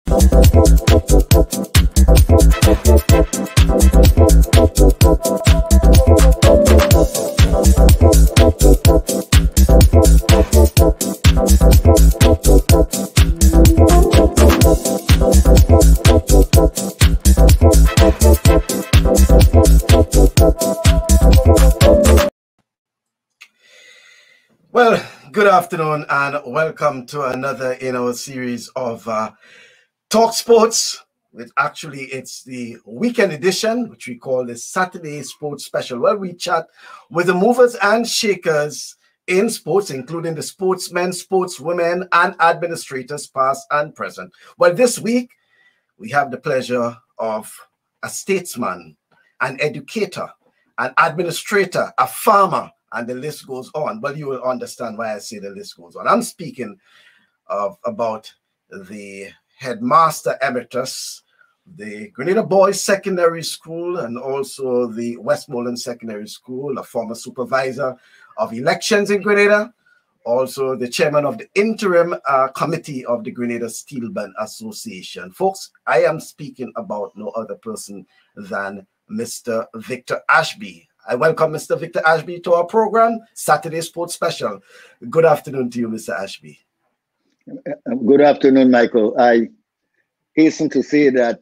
Well, good afternoon and welcome to another in our series of Talk Sports. It's the weekend edition, which we call the Saturday Sports Special, where we chat with the movers and shakers in sports, including the sportsmen, sportswomen, and administrators, past and present. Well, this week, we have the pleasure of a statesman, an educator, an administrator, a farmer, and the list goes on. Well, you will understand why I say the list goes on. I'm speaking about the headmaster emeritus, the Grenada Boys Secondary School, and also the Westmoreland Secondary School, a former supervisor of elections in Grenada, also the chairman of the interim committee of the Grenada Steelband Association. Folks, I am speaking about no other person than Mr. Victor Ashby. I welcome Mr. Victor Ashby to our program, Saturday Sports Special. Good afternoon to you, Mr. Ashby. Good afternoon, Michael. I hasten to say that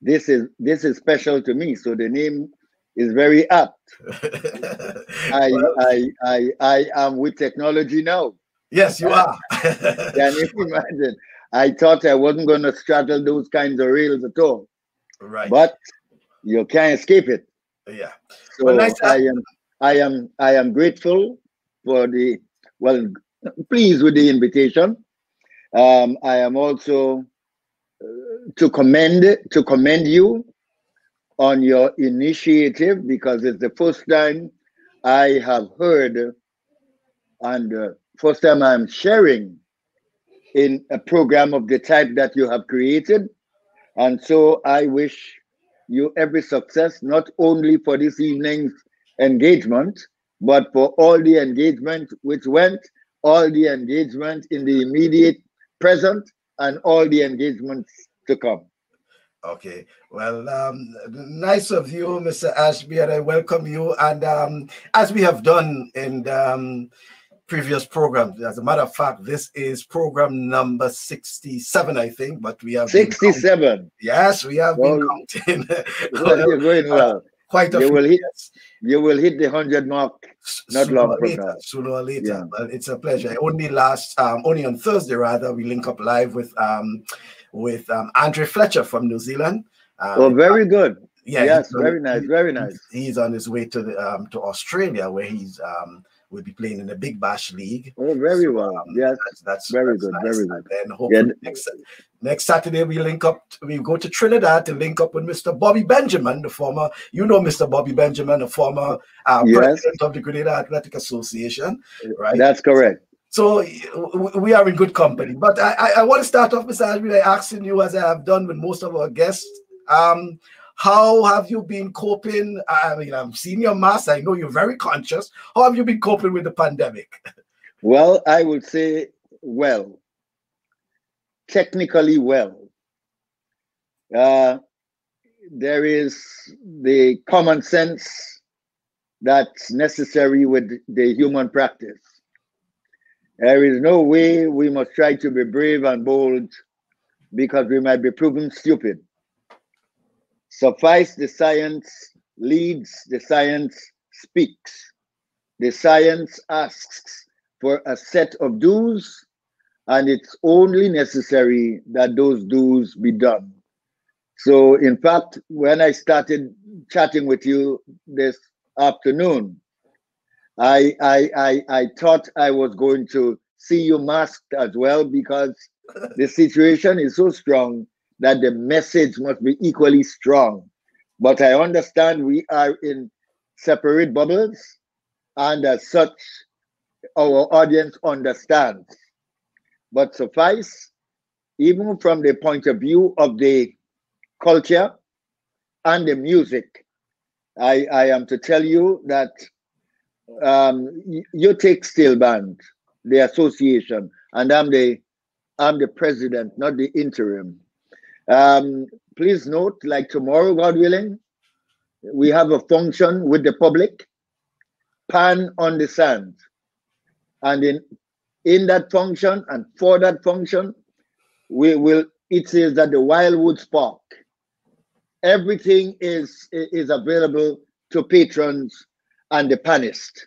this is special to me, so the name is very apt. I am with technology now. Yes, you are. Can you imagine? I thought I wasn't going to straddle those kinds of rails at all. Right. But you can't escape it. Yeah. So well, nice I am grateful for pleased with the invitation. I am also to commend you on your initiative, because it's the first time I have heard and first time I'm sharing in a program of the type that you have created. And so I wish you every success, not only for this evening's engagement, but for all the engagement all the engagement in the immediate present, and all the engagements to come. Okay, well, nice of you, Mr. Ashby, and I welcome you. And as we have done in previous programs, as a matter of fact, this is program number 67, I think, but we have 67. Yes, we have been counting. You're going well. Quite a few. You will hit the 100 mark not long from now. Sooner or later. Yeah. But it's a pleasure. Only on Thursday, rather, we link up live with Andre Fletcher from New Zealand. Very good. Yeah, yes, very nice, very nice. He's on his way to Australia, where he's will be playing in the Big Bash League. Oh, very well. Yes, that's very good, nice. very good. And then hopefully next Saturday we link up. We go to Trinidad to link up with Mr. Bobby Benjamin, the former. You know Mr. Bobby Benjamin, the former president of the Grenada Athletic Association, right? That's correct. So we are in good company. But I want to start off, Mr. Ashby, by asking you, as I have done with most of our guests, how have you been coping? I mean, I'm seeing your mask. I know you're very conscious. How have you been coping with the pandemic? Well, I would say well. Technically well. There is the common sense that's necessary with the human practice. There is no way we must try to be brave and bold, because we might be proven stupid. Suffice the science leads, the science speaks. The science asks for a set of do's, and it's only necessary that those do's be done. So, in fact, when I started chatting with you this afternoon, I thought I was going to see you masked as well, because the situation is so strong that the message must be equally strong. But I understand we are in separate bubbles, and as such, our audience understands. But suffice, even from the point of view of the culture and the music, I am to tell you that you take Steelband, the association, and I'm the president, not the interim. Please note, like tomorrow, God willing, we have a function with the public, Pan on the Sand. And in that function and for that function, it is at the Wildwoods Park. Everything is available to patrons and the panelists.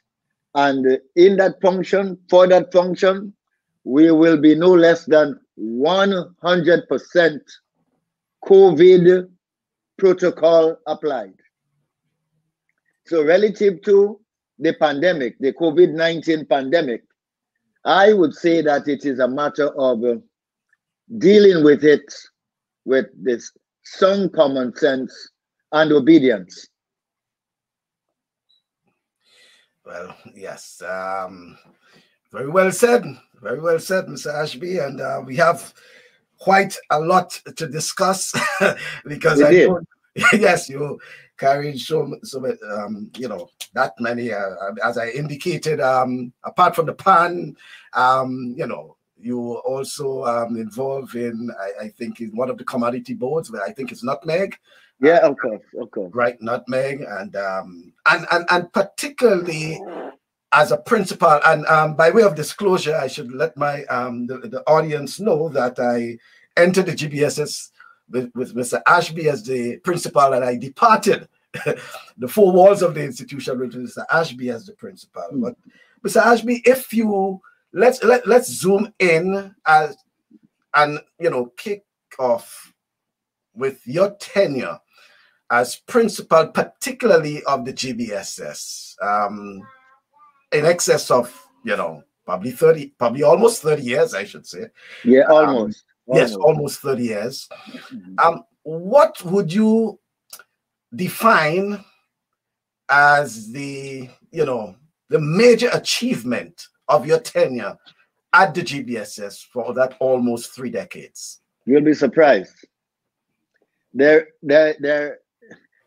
And in that function, for that function, we will be no less than 100% COVID protocol applied. So relative to the pandemic, the COVID-19 pandemic, I would say that it is a matter of dealing with it with this sound common sense and obedience. Well, yes. Very well said. Very well said, Mr. Ashby. And we have quite a lot to discuss because I know, yes, you carried so you know, that many, as I indicated, apart from the PAN, you know, you also involved in, I think, in one of the commodity boards, where I think it's Nutmeg. Yeah, of course. Right, Nutmeg, and particularly as a principal, and by way of disclosure, I should let my the audience know that I entered the GBSS with Mr. Ashby as the principal, and I departed the four walls of the institution with Mr. Ashby as the principal. But Mr. Ashby, if you let's zoom in and you know, kick off with your tenure as principal, particularly of the GBSS, in excess of, you know, probably almost 30 years, I should say. Yeah, almost. Yes, almost 30 years. What would you define as the, you know, the major achievement of your tenure at the GBSS for that almost 3 decades? You'll be surprised. There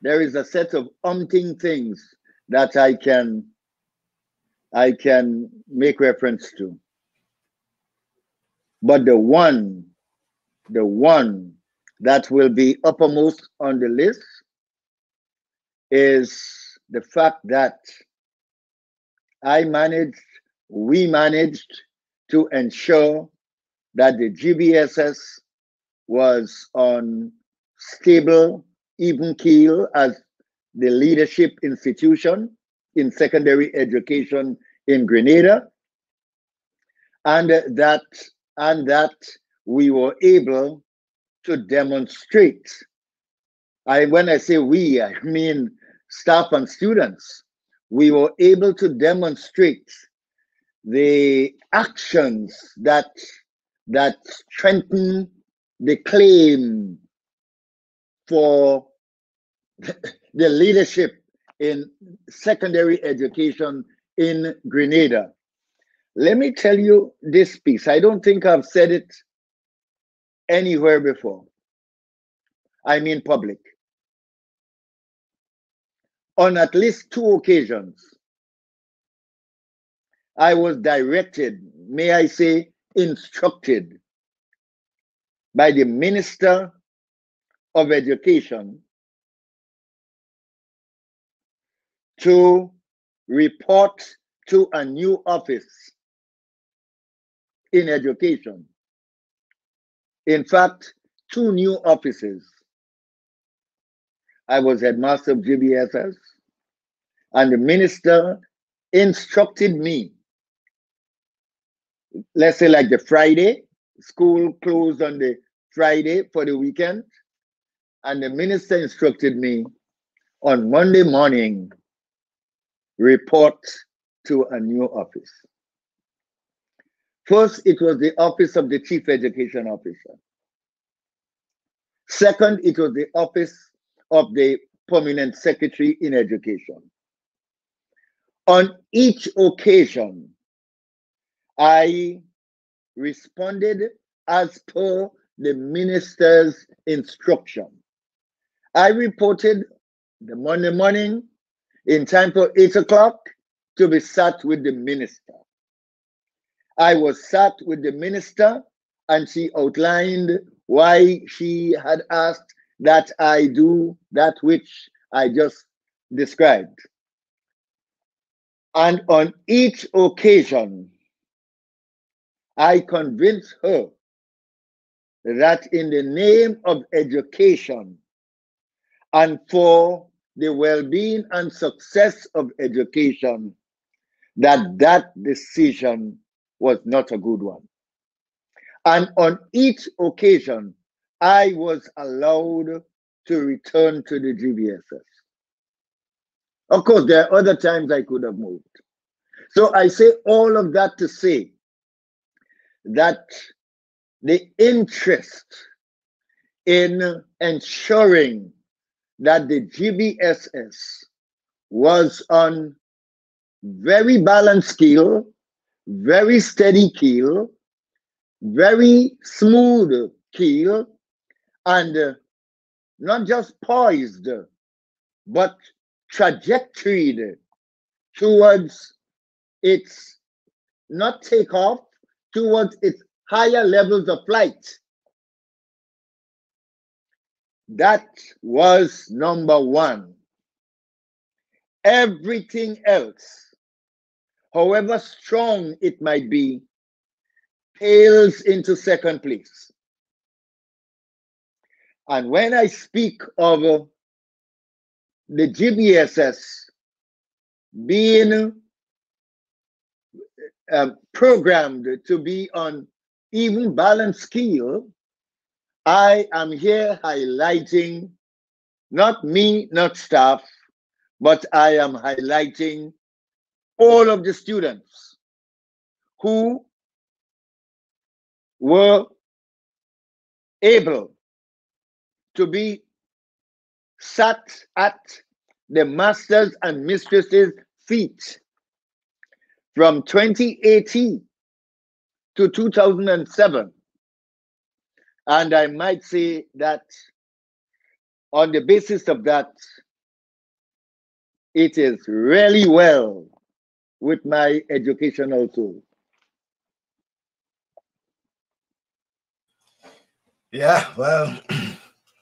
is a set of umpteen things that I can make reference to. But the one that will be uppermost on the list is the fact that we managed to ensure that the GBSS was on stable, even keel as the leadership institution in secondary education in Grenada, and that we were able to demonstrate. When I say we, I mean staff and students. We were able to demonstrate the actions that strengthen the claim for the leadership in secondary education in Grenada. Let me tell you this piece. I don't think I've said it anywhere before. I mean public. On at least 2 occasions, I was directed, may I say, instructed by the Minister of Education to report to a new office in education. In fact, 2 new offices. I was headmaster of GBSS, and the minister instructed me, let's say like the Friday, school closed on the Friday for the weekend, and the minister instructed me on Monday morning, report to a new office. First, it was the office of the Chief Education Officer. Second, it was the office of the Permanent Secretary in Education. On each occasion, I responded as per the minister's instruction. I reported the Monday morning in time for 8 o'clock to be sat with the minister. I was sat with the minister and she outlined why she had asked that I do that which I just described. And on each occasion, I convinced her that in the name of education and for the well-being and success of education, that decision was not a good one. And on each occasion, I was allowed to return to the GBSS. Of course, there are other times I could have moved. So I say all of that to say that the interest in ensuring that the GBSS was on very balanced keel, very steady keel, very smooth keel, and not just poised, but trajectoried towards its, not takeoff, towards its higher levels of flight. That was number one. Everything else, however strong it might be, pales into second place. And when I speak of the GBSS being programmed to be on even balanced scale, I am here highlighting not me, not staff, but I am highlighting all of the students who were able to be sat at the masters and mistresses' feet from 2018 to 2007. And I might say that on the basis of that, it is really well with my educational soul. Yeah, well,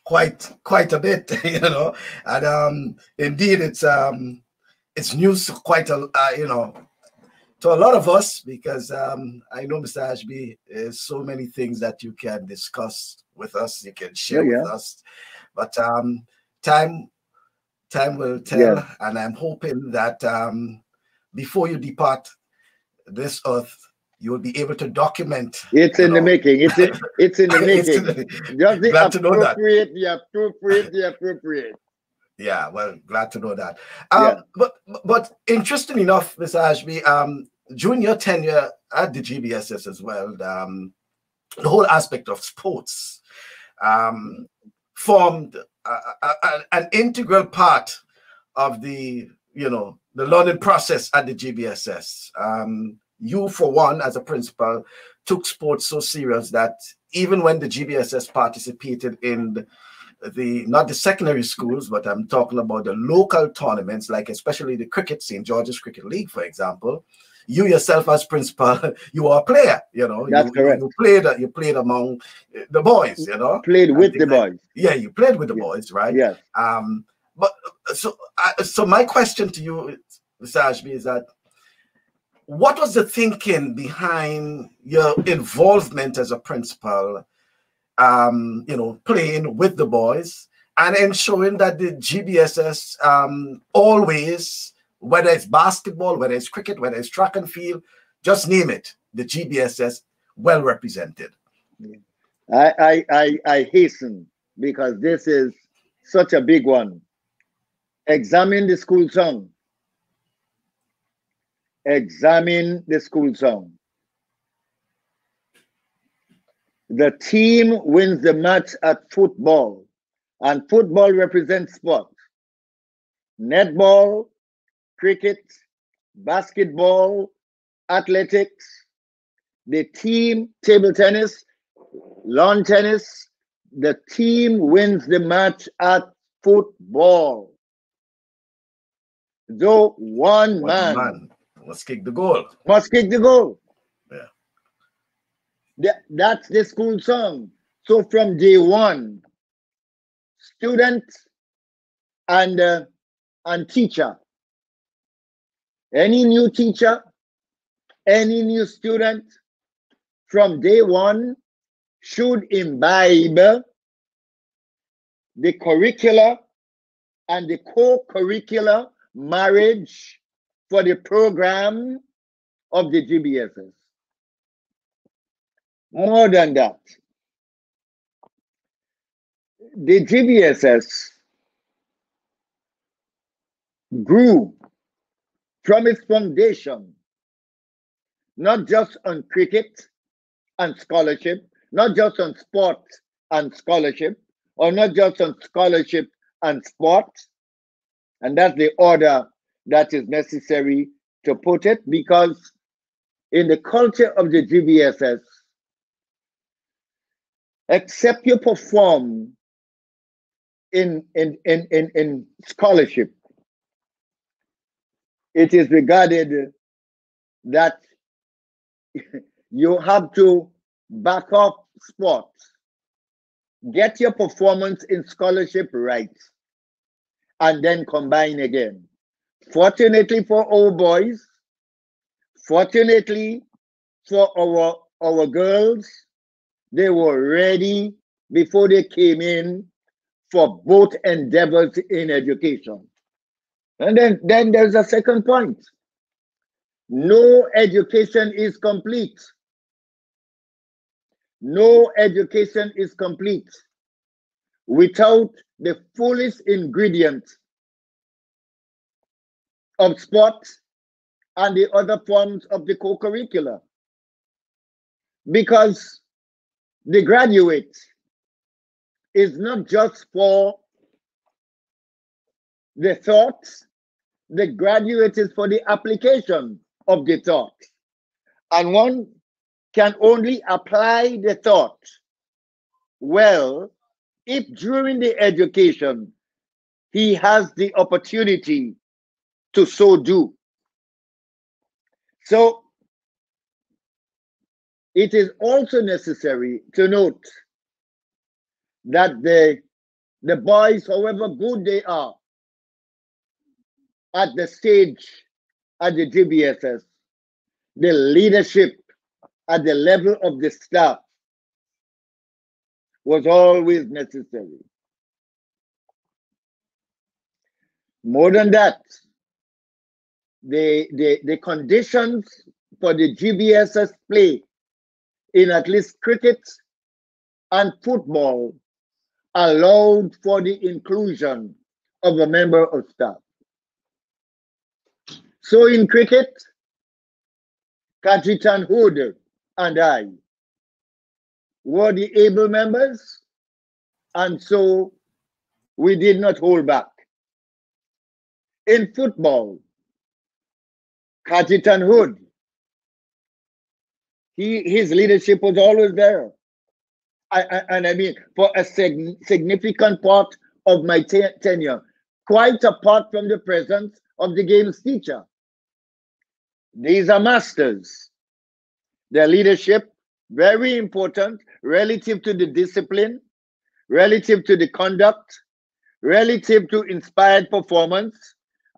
quite a bit, you know, and indeed it's news to quite a you know, to a lot of us, because I know Mr. Ashby, there's so many things that you can discuss with us, you can share with us, but time will tell, and I'm hoping that before you depart this earth, you will be able to document. It's in the making. It's in the making. Just the glad to know that. The appropriate. Yeah, well, glad to know that. But interesting enough, Mr. Ashby, during your tenure at the GBSS as well, the whole aspect of sports formed an integral part of the, you know, the learning process at the GBSS. You, for one, as a principal, took sports so serious that even when the GBSS participated in not the secondary schools, but I'm talking about the local tournaments, like especially the cricket, St. George's Cricket League, for example, you yourself as principal, you are a player, you know. That's correct. You played among the boys, you know. Played with the boys. Yeah, you played with the boys, right? Yes. But so my question to you, Mr. Ashby, is that what was the thinking behind your involvement as a principal, you know, playing with the boys and ensuring that the GBSS always, whether it's basketball, whether it's cricket, whether it's track and field, just name it, the GBSS well represented? I hasten, because this is such a big one. Examine the school song. Examine the school song. The team wins the match at football, and football represents sport. Netball, cricket, basketball, athletics, the team, table tennis, lawn tennis, the team wins the match at football. Though one man must kick the goal. Must kick the goal. Yeah. That's the school song. So from day one, student and teacher, any new teacher, any new student, from day one should imbibe the curricular and the co-curricular marriage for the program of the GBSS. More than that, the GBSS grew from its foundation, not just on cricket and scholarship, not just on sport and scholarship, or not just on scholarship and sport. And that's the order that is necessary to put it, because in the culture of the GBSS, except you perform in scholarship, it is regarded that you have to back up sports, get your performance in scholarship right, and then combine again. Fortunately for our boys, fortunately for our girls, they were ready before they came in for both endeavors in education. And then there's a second point. No education is complete. No education is complete without the fullest ingredient of sports and the other forms of the co-curricular. Because the graduate is not just for the thoughts, the graduate is for the application of the thought. And one can only apply the thought well if during the education he has the opportunity to so do. So it is also necessary to note that the boys, however good they are at the stage at the GBSS, the leadership at the level of the staff was always necessary. More than that, the conditions for the GBSS play in at least cricket and football allowed for the inclusion of a member of staff. So in cricket, Kajitan Hood and I were the able members, and so we did not hold back. In football, Kajitan Hood, his leadership was always there. And I mean, for a significant part of my tenure, quite apart from the presence of the games teacher. These are masters. Their leadership, very important, relative to the discipline, relative to the conduct, relative to inspired performance,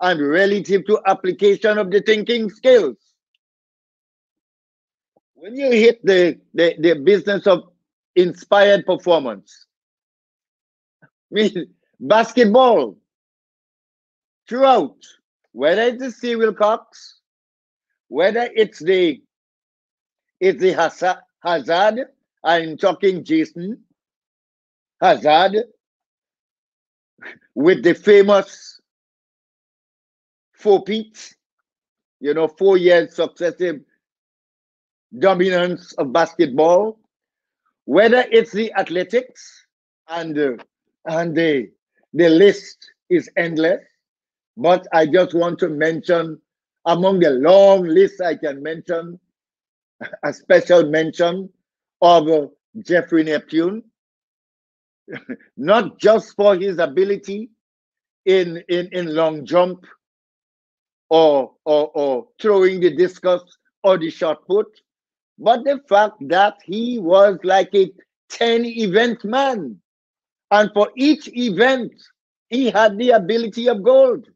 and relative to application of the thinking skills. When you hit the business of inspired performance, I mean, basketball, throughout, whether it's the C. Wilcox, whether it's the Hazard, I'm talking Jason Hazard, with the famous 4-peat, 4 years successive dominance of basketball, whether it's the athletics, and the list is endless. But I just want to mention, among the long list I can mention, a special mention of Jeffrey Neptune, not just for his ability in long jump or throwing the discus or the shot put, but the fact that he was like a 10 event man. And for each event, he had the ability of gold.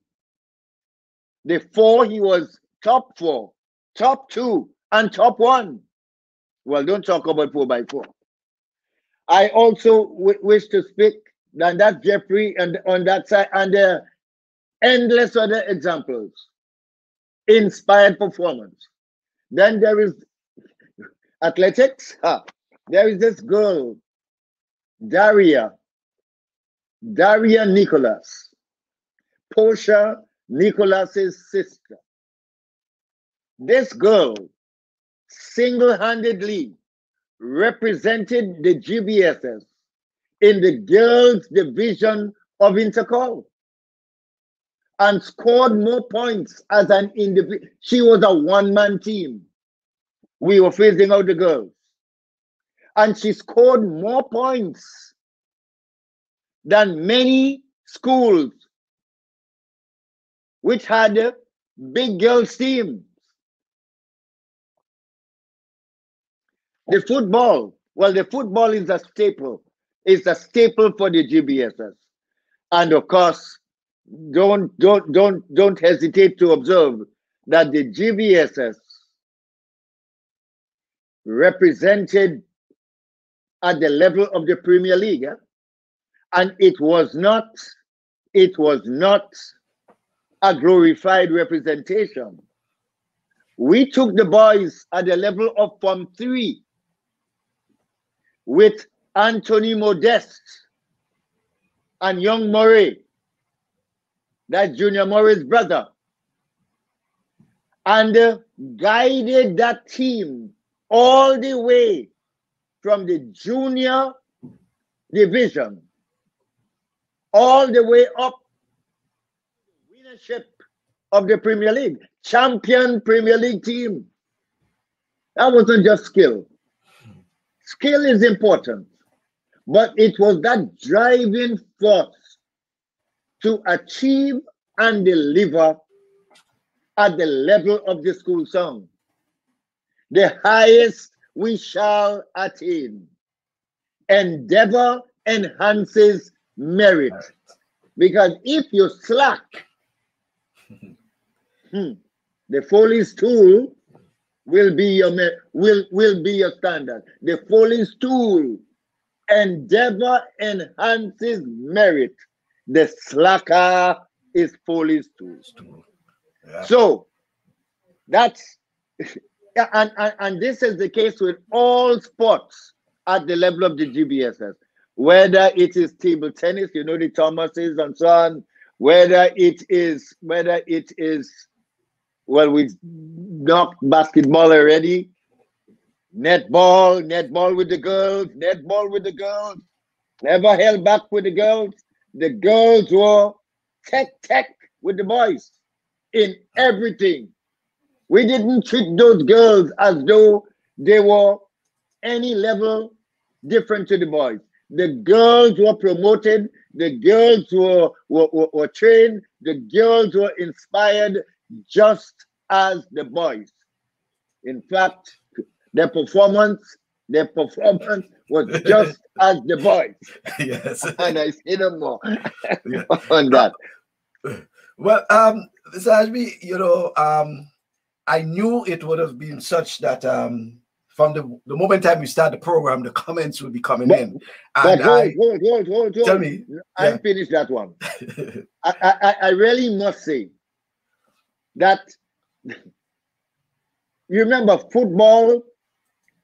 The 4, he was top 4, top 2, and top 1. Well, don't talk about 4x4. I also wish to speak, and that's Jeffrey, and on that side, and there are endless other examples. Inspired performance. Then there is athletics. There is this girl, Daria Nicholas, Portia Nicholas's sister. This girl single-handedly represented the GBSS in the girls' division of Intercall and scored more points as an individual. She was a one-man team. We were phasing out the girls. And she scored more points than many schools which had big girls teams. The football is a staple. It's a staple for the GBSS. And of course, don't hesitate to observe that the GBSS represented at the level of the Premier League, and it was not a glorified representation. We took the boys at the level of Form 3 with Anthony Modeste and young Murray, that's Junior Murray's brother, and guided that team all the way from the junior division all the way up to the winnership of the Premier League, champion Premier League team. That wasn't just skill. Skill is important, but it was that driving force to achieve and deliver at the level of the school song. The highest we shall attain. Endeavor enhances merit. Because if you slack, the Foley's tool will be your standard. The Foley's tool, endeavor enhances merit. The slacker is Foley's tool. Yeah. So that's and this is the case with all sports at the level of the GBSS. Whether it is table tennis, you know, the Thomases and so on, whether it is, well, we knocked basketball already, netball with the girls, never held back with the girls. The girls were tech with the boys in everything. We didn't treat those girls as though they were any level different to the boys. The girls were promoted, the girls were trained, the girls were inspired just as the boys. In fact, their performance was just as the boys. Yes. And I say no more on that. Well, Mr. Ashby, you know, I knew it would have been such that from the moment time we start the program, the comments would be coming in. And hold. Tell me. I finished that one. I really must say that you remember football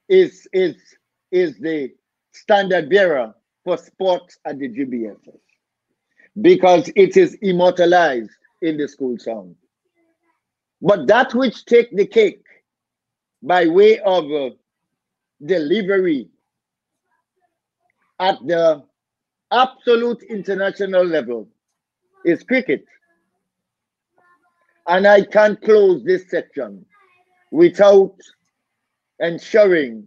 is the standard bearer for sports at the GBSS because it is immortalized in the school song. But that which take the cake by way of delivery at the absolute international level is cricket. And I can't close this section without ensuring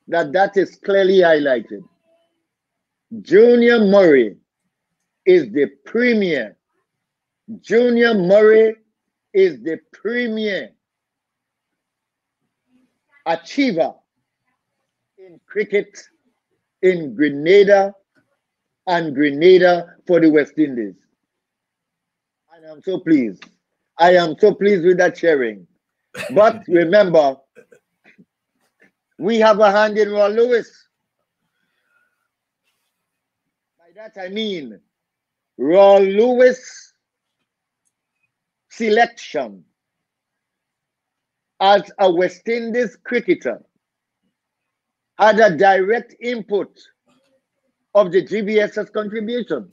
that that is clearly highlighted. Junior Murray is the premier. Junior Murray is the premier achiever in cricket in Grenada and Grenada for the West Indies. And I'm so pleased. I am so pleased with that sharing. But remember, we have a hand in Ron Lewis. By that I mean Ron Lewis selection as a West Indies cricketer had a direct input of the GBS's contribution.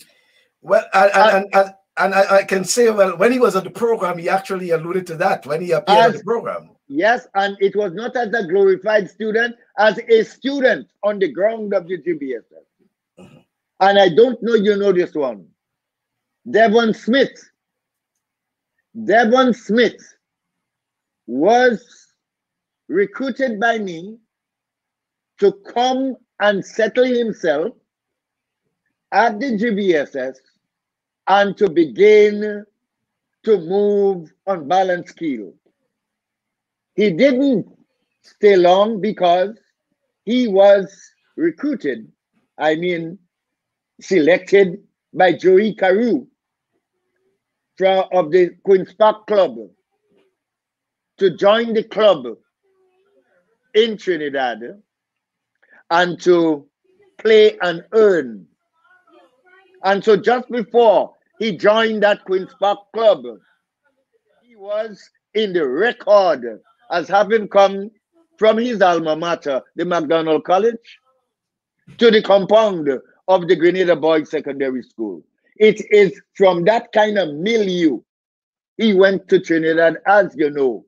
Well, and I can say, well, when he was on the program, he actually alluded to that when he appeared on the program. Yes, and it was not as a glorified student, as a student on the ground of the GBSS. Mm-hmm. And I don't know you know this one. Devon Smith. Devon Smith was recruited by me to come and settle himself at the GBSS and to begin to move on balance keel. He didn't stay long because he was recruited, selected by Joey Carew of the Queen's Park Club to join the club in Trinidad and to play and earn. And so just before he joined that Queen's Park Club, he was in the record as having come from his alma mater, the McDonald College, to the compound of the Grenada Boys Secondary School. It is from that kind of milieu he went to Trinidad, as you know.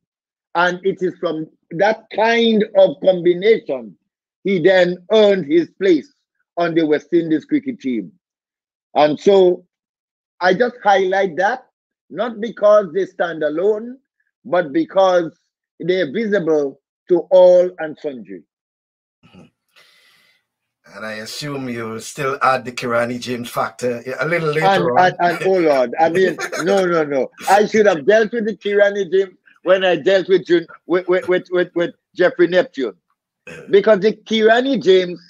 And it is from that kind of combination he then earned his place on the West Indies cricket team. And so I just highlight that, not because they stand alone, but because they are visible to all and sundry. And I assume you still add the Kirani James factor a little later on. And oh Lord, no. I should have dealt with the Kirani James when I dealt with Jeffrey Neptune. Because the Kirani James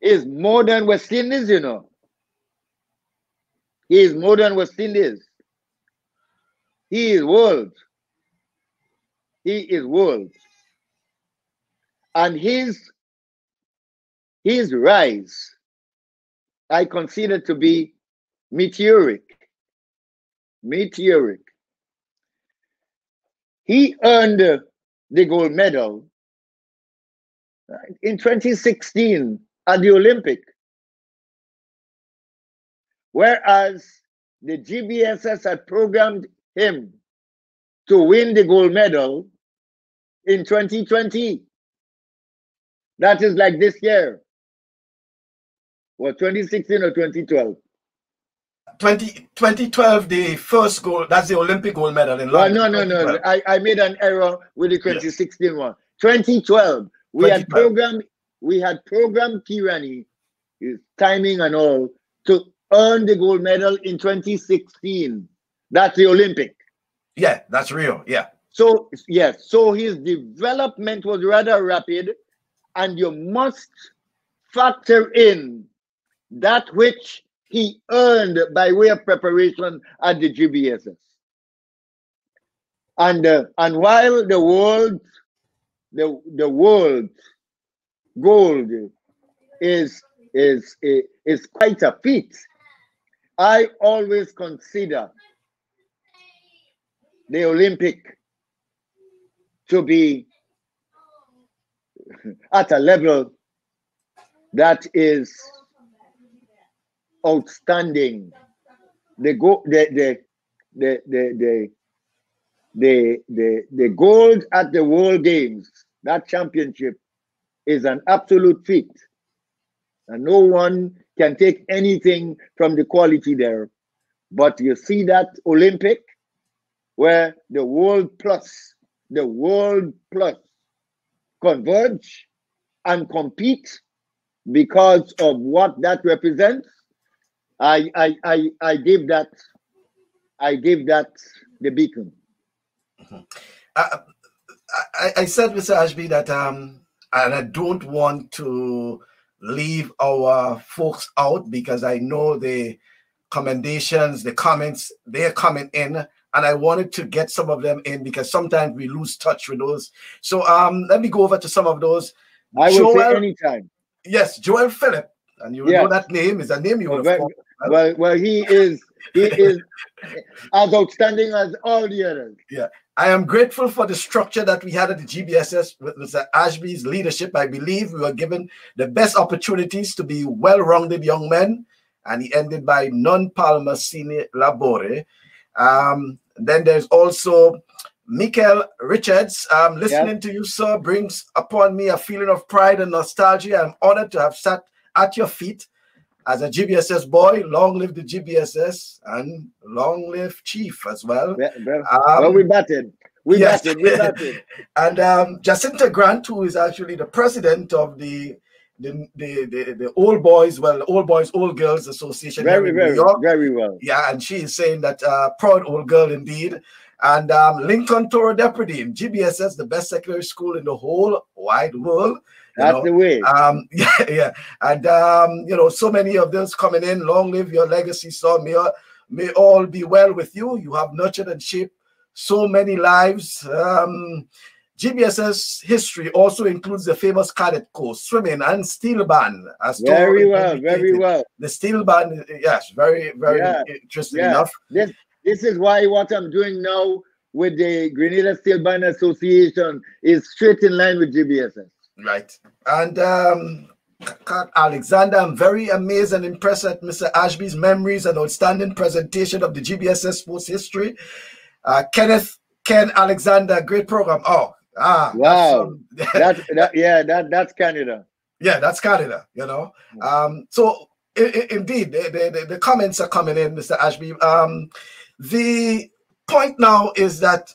is more than West Indies, you know. He is more than West Indies. He is world. He is world. And his rise, I consider to be meteoric. Meteoric. He earned the gold medal in 2016 at the Olympic. Whereas the GBSS had programmed him to win the gold medal in 2020. That is like this year. What, 2016 or 2012? 2012, the first gold, that's the Olympic gold medal in London. No. I made an error with the 2016 one. 2012, we had programmed Kirani, his timing and all, to earn the gold medal in 2016. That's the Olympic. Yeah, that's real. Yeah. So, yes, so his development was rather rapid, and you must factor in that which he earned by way of preparation at the GBSS. And while the world gold is quite a feat, I always consider the Olympic to be at a level that is outstanding. The gold at the World Games, that championship, is an absolute feat, and no one can take anything from the quality there. But you see that Olympic, where the world plus converge and compete because of what that represents. I give that the beacon. I said, Mr. Ashby, that and I don't want to leave our folks out because I know the commendations, the comments, they're coming in, and I wanted to get some of them in because sometimes we lose touch with those. So let me go over to some of those. I will say anytime. Yes, Joel Phillip, and you will know that name is a name you would have called. Well, he is as outstanding as all the others. Yeah. I am grateful for the structure that we had at the GBSS with Mr. Ashby's leadership. I believe we were given the best opportunities to be well-rounded young men, and he ended by non palma sine labore. Then there's also Michael Richards. Listening to you, sir, brings upon me a feeling of pride and nostalgia. I'm honored to have sat at your feet as a GBSS boy. Long live the GBSS and long live Chief as well. Well, we batted. We batted. And Jacinta Grant, who is actually the president of the Old Boys, Old Girls Association here in New York. Very well. Yeah, and she is saying that proud old girl indeed. And Lincoln Toro Deputy, GBSS, the best secondary school in the whole wide world. That's the way. Yeah. And, so many of those coming in. Long live your legacy, son. May all be well with you. You have nurtured and shaped so many lives. GBSS history also includes the famous cadet course, swimming, and steel band. Very well. The steel band, yes, very interesting enough. This is why what I'm doing now with the Grenada Steel Band Association is straight in line with GBSS. Right. And Alexander, I'm very amazed and impressed at Mr. Ashby's memories and outstanding presentation of the GBSS sports history. Ken Alexander, great program. Wow. That's Canada. Yeah, that's Canada, So indeed, the comments are coming in, Mr. Ashby. The point now is that,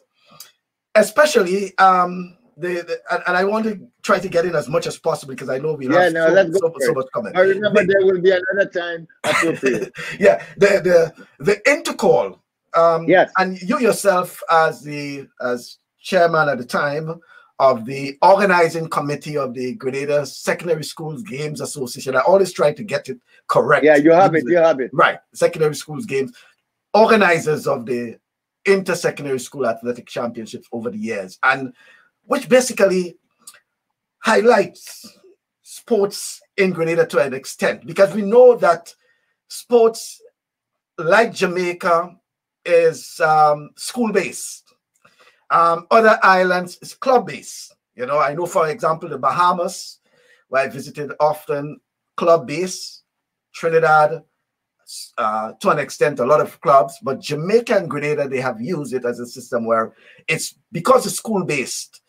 especially, and I want to try to get in as much as possible because I know we have so much comment. I remember there will be another time appropriate. The Intercall. Yes. And you yourself, as chairman at the time of the organizing committee of the Grenada Secondary Schools Games Association, I always try to get it correct. Yeah, you have it. Right. Secondary Schools Games, organizers of the Inter-Secondary School Athletic Championships over the years, and which basically highlights sports in Grenada to an extent, because we know that sports, like Jamaica, is school-based. Other islands is club-based. I know, for example, the Bahamas, where I visited often, club-based. Trinidad, to an extent, a lot of clubs, but Jamaica and Grenada, they have used it as a system where it's, because it's school-based.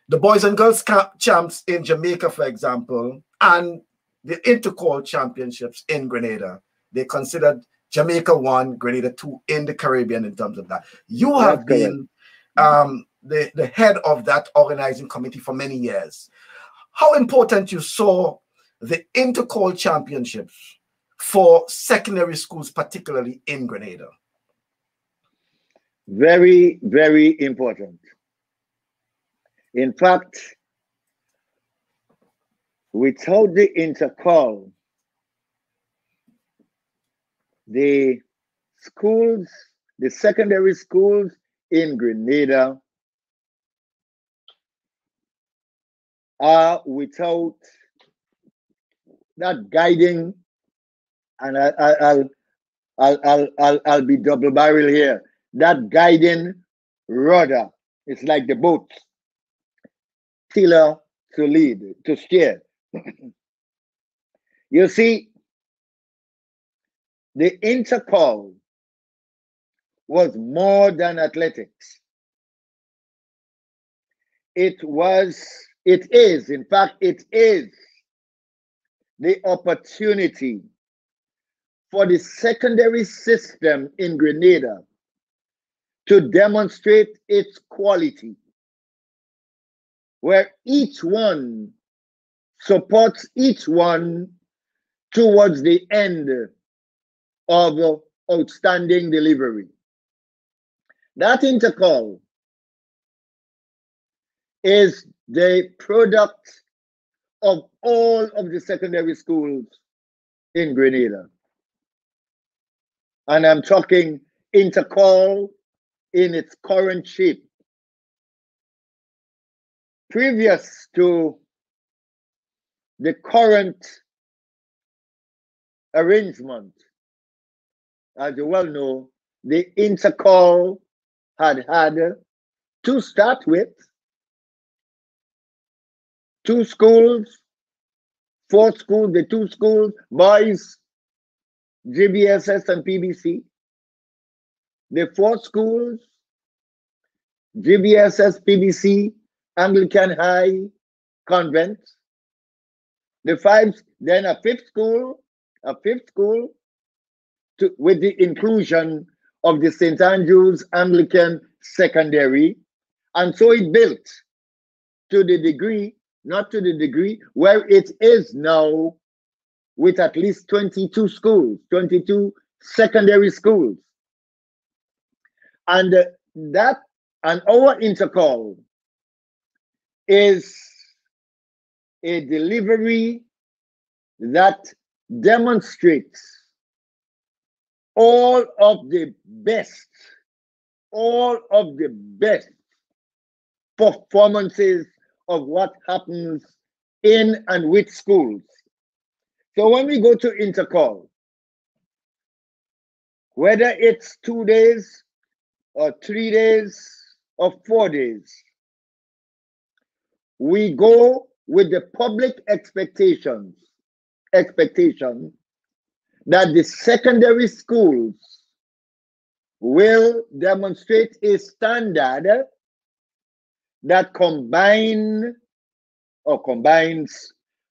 The Boys and Girls Champs in Jamaica, for example, and the Intercall Championships in Grenada, they considered Jamaica 1, Grenada 2 in the Caribbean in terms of that. You have been the head of that organizing committee for many years. How important you saw the Intercall Championships for secondary schools, particularly in Grenada? Very, very important. In fact, without the Intercall, the schools, the secondary schools in Grenada are without that guiding, and I'll be double barrel here, that guiding rudder. It's like the boat, tiller to lead, to steer. You see, the Intercall was more than athletics. It is the opportunity for the secondary system in Grenada to demonstrate its quality, where each one supports each one towards the end of outstanding delivery. That Intercall is the product of all of the secondary schools in Grenada. And I'm talking Intercall in its current shape. Previous to the current arrangement, as you well know, the Intercall had to start with 2 schools, 4 schools, the 2 schools, boys, GBSS and PBC. The 4 schools, GBSS, PBC, Anglican High, Convent. The 5, then a 5th school, with the inclusion of the St. Andrews Anglican Secondary. And so it built to the degree, not to the degree where it is now, with at least 22 schools, 22 secondary schools. And our Intercall is a delivery that demonstrates all of the best performances of what happens in and with schools. So when we go to Intercall, whether it's 2 days or 3 days or 4 days, we go with the public expectation that the secondary schools will demonstrate a standard that combines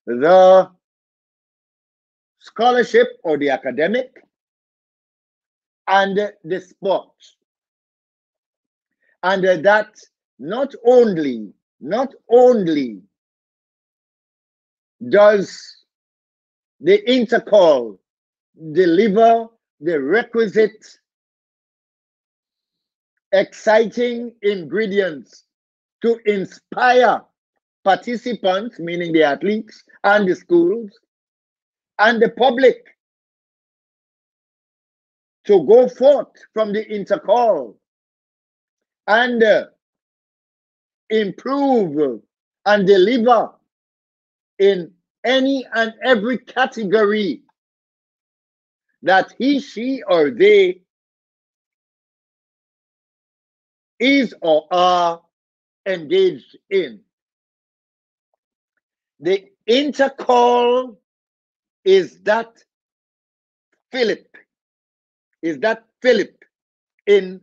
the scholarship or the academic and the sport. And that not only does the Intercall deliver the requisite exciting ingredients to inspire participants, meaning the athletes and the schools and the public, to go forth from the Intercall and improve and deliver in any and every category that he, she, or they is or are engaged in. The Intercall is that Philip in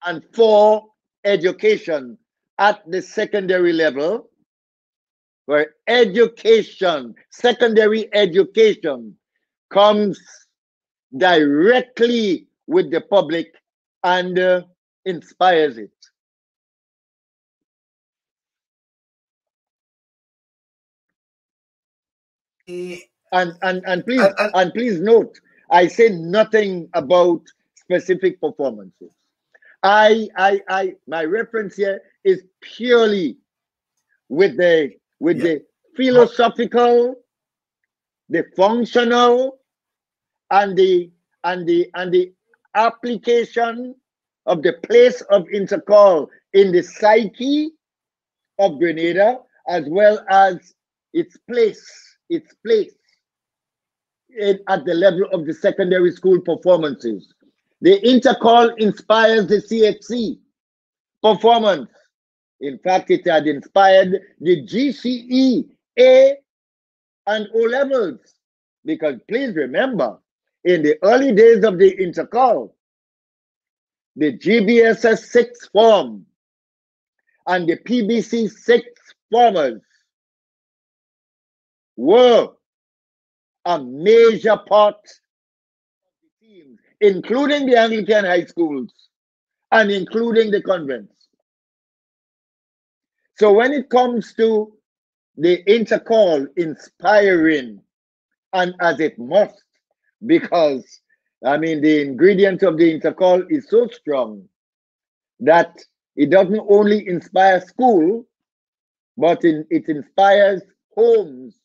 and for education at the secondary level, where secondary education comes directly with the public and inspires it. And please note, I say nothing about specific performances. My reference here is purely with the philosophical, the functional, and the application of the place of Intercall in the psyche of Grenada, as well as its place at the level of the secondary school performances. The Intercall inspires the CHC performance. In fact, it had inspired the GCE A and O levels. Because please remember, in the early days of the Intercall, the GBSS 6th form and the PBC 6th formers were a major part of the team, including the Anglican high schools and including the convents. So when it comes to the Intercall inspiring, and as it must, because I mean the ingredient of the Intercall is so strong that it doesn't only inspire school, but it inspires homes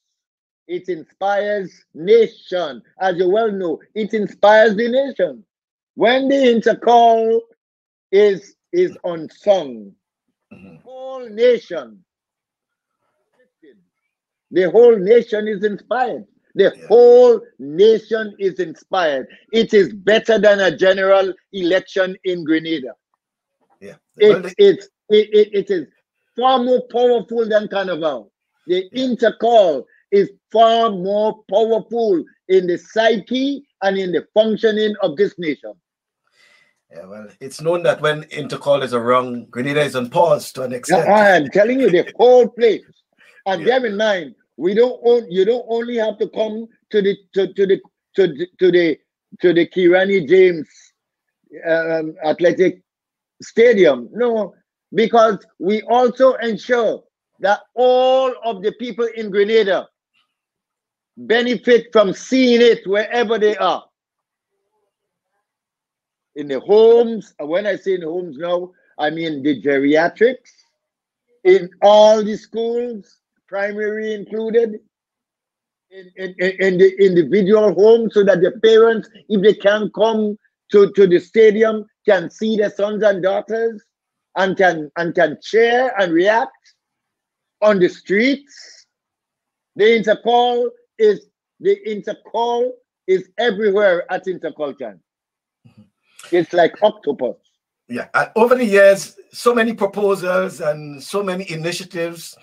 It inspires nation. As you well know, it inspires the nation. When the Intercall is unsung, whole nation, the whole nation is inspired. The whole nation is inspired. It is better than a general election in Grenada. Yeah. It is far more powerful than Carnival. The Intercall is far more powerful in the psyche and in the functioning of this nation. Yeah, well, it's known that when Intercall is around, Grenada is on pause to an extent. I am telling you, the whole place. And bear in mind, you don't only have to come to the Kirani James Athletic Stadium. No, because we also ensure that all of the people in Grenada benefit from seeing it wherever they are. In the homes, and when I say in the homes now, I mean the geriatrics, in all the schools, primary included, in the individual homes, so that the parents, if they can't come to the stadium, can see their sons and daughters and can cheer and react on the streets. The Intercall is everywhere at Intercall time. It's like octopus. Yeah, and over the years, so many proposals and so many initiatives,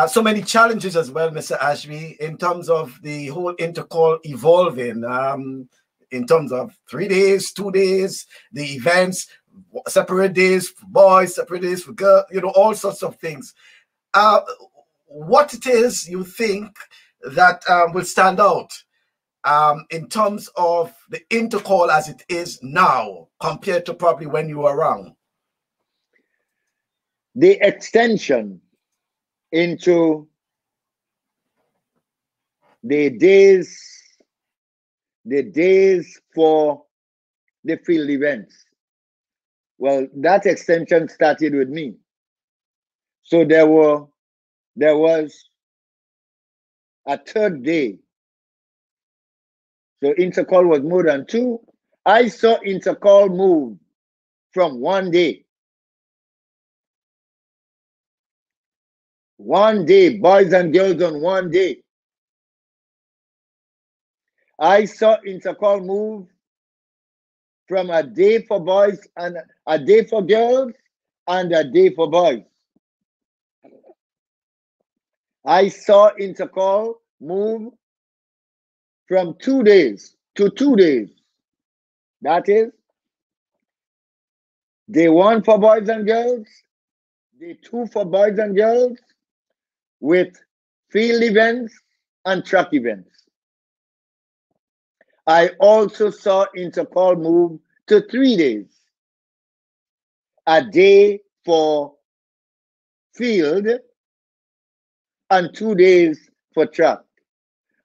so many challenges as well, Mr. Ashby, in terms of the whole Intercall evolving, in terms of 3 days, 2 days, the events, separate days for boys, separate days for girls, all sorts of things. What it is you think that will stand out in terms of the Intercall as it is now compared to probably when you were around? The extension into the days for the field events. Well, that extension started with me. So there was a third day. So Intercall was more than 2. I saw Intercall move from 1 day. 1 day, boys and girls on 1 day. I saw Intercall move from a day for boys and a day for girls and a day for boys. I saw Intercall move from 2 days to 2 days. That is, day 1 for boys and girls, day 2 for boys and girls, with field events and track events. I also saw Intercall move to 3 days. A day for field and 2 days for track.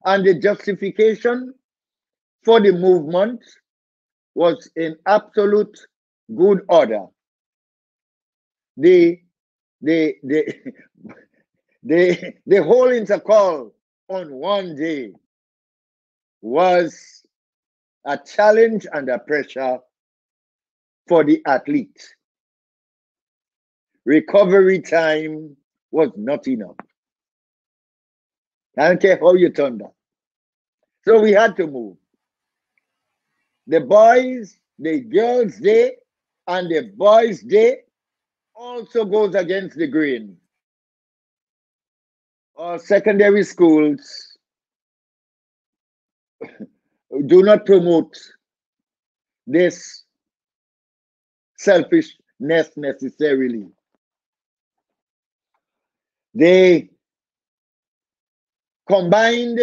And the justification for the movement was in absolute good order. The whole Intercall on 1 day was a challenge and a pressure for the athlete. Recovery time was not enough. I don't care how you turn that. So we had to move. The boys, the girls' day, and the boys' day also goes against the grain. Our secondary schools do not promote this selfishness necessarily. They combined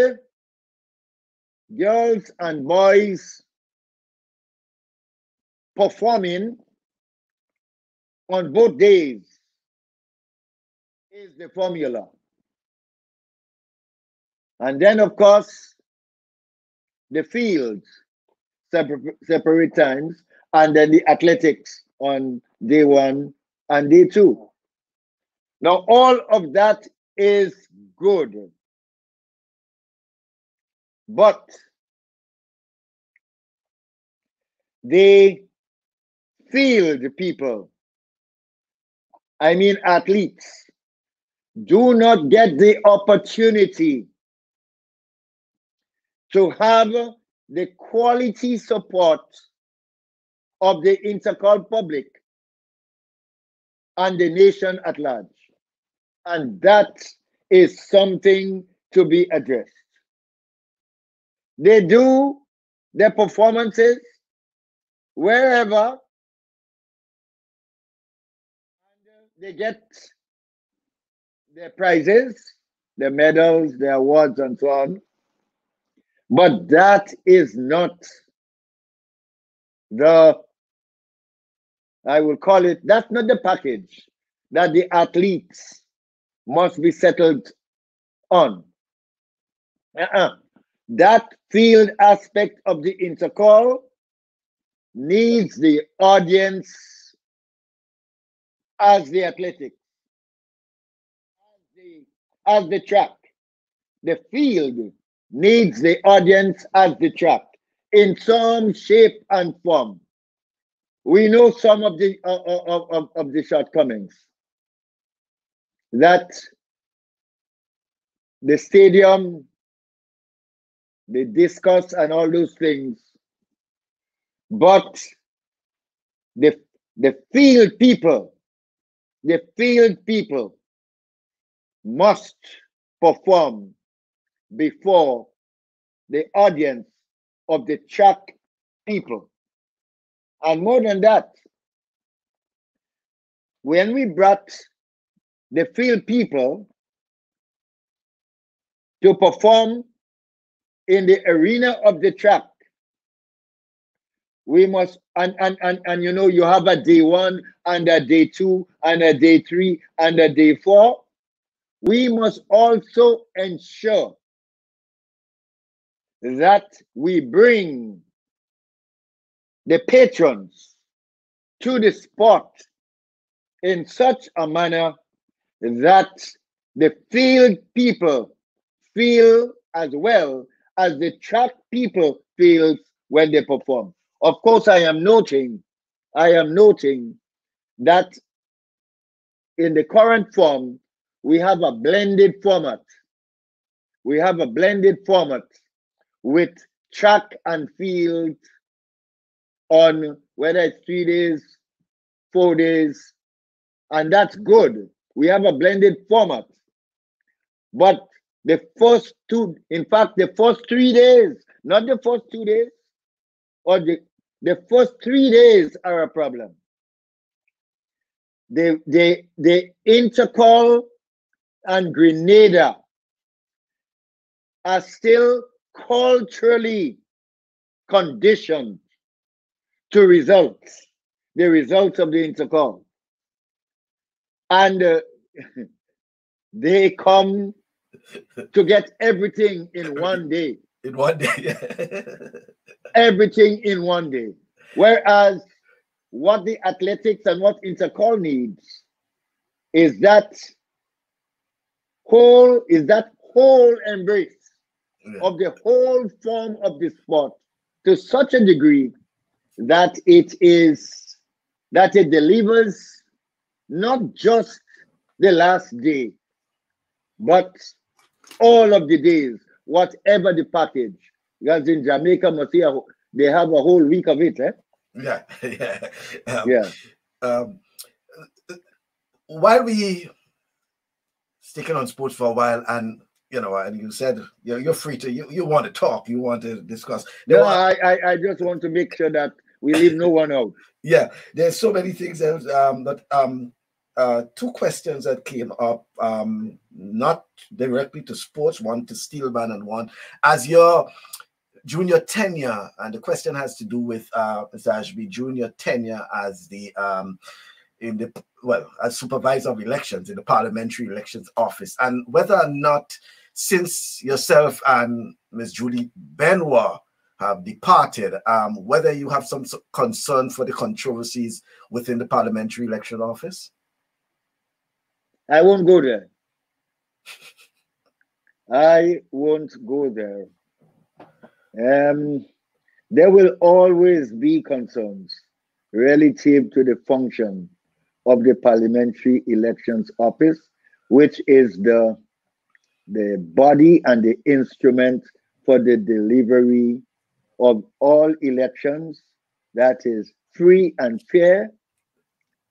girls and boys performing on both days is the formula. And then, of course, the fields, separate times, and then the athletics on day 1 and day 2. Now, all of that is good. But the field people, I mean athletes, do not get the opportunity to have the quality support of the Intercall public and the nation at large. And that is something to be addressed. They do their performances wherever, and they get their prizes, their medals, their awards, and so on. But that is not the, I will call it, that's not the package that the athletes must be settled on. That field aspect of the Intercall needs the audience as the athletics, as the track. The field needs the audience as the track in some shape and form. We know some of the shortcomings. That the stadium, the discuss and all those things, but the field people must perform before the audience of the track people. And more than that, when we brought the field people to perform in the arena of the track, we must, and you know, you have a day 1 and a day 2 and a day 3 and a day 4. We must also ensure that we bring the patrons to the sport in such a manner that the field people feel as well as the track people feel when they perform. Of course, I am noting that in the current form, we have a blended format. We have a blended format with track and field on whether it's 3 days, 4 days, and that's good. We have a blended format. But the first two, in fact, the first 3 days, not the first 2 days, or the first 3 days are a problem. The Intercall and Grenada are still culturally conditioned to results, the results of the Intercall. And they come to get everything in one day. In one day. Everything in one day. Whereas what the athletics and what Intercall needs is that whole embrace of the whole form of the sport to such a degree that it delivers not just the last day, but all of the days, whatever the package. Because in Jamaica, they have a whole week of it, eh? Yeah, yeah. Yeah. While we sticking on sports for a while, and you know, and you said you're free to you want to talk, you want to discuss. I just want to make sure that we leave no one out. Yeah, there's so many things that two questions that came up, not directly to sports, one to Steelman and one as your junior tenure, and the question has to do with Mr. Ashby junior tenure as the as supervisor of elections in the parliamentary elections office, and whether or not, since yourself and Ms. Julie Benoit have departed, whether you have some concern for the controversies within the parliamentary election office. I won't go there. I won't go there. There will always be concerns relative to the function of the Parliamentary Elections Office, which is the body and the instrument for the delivery of all elections that is free and fair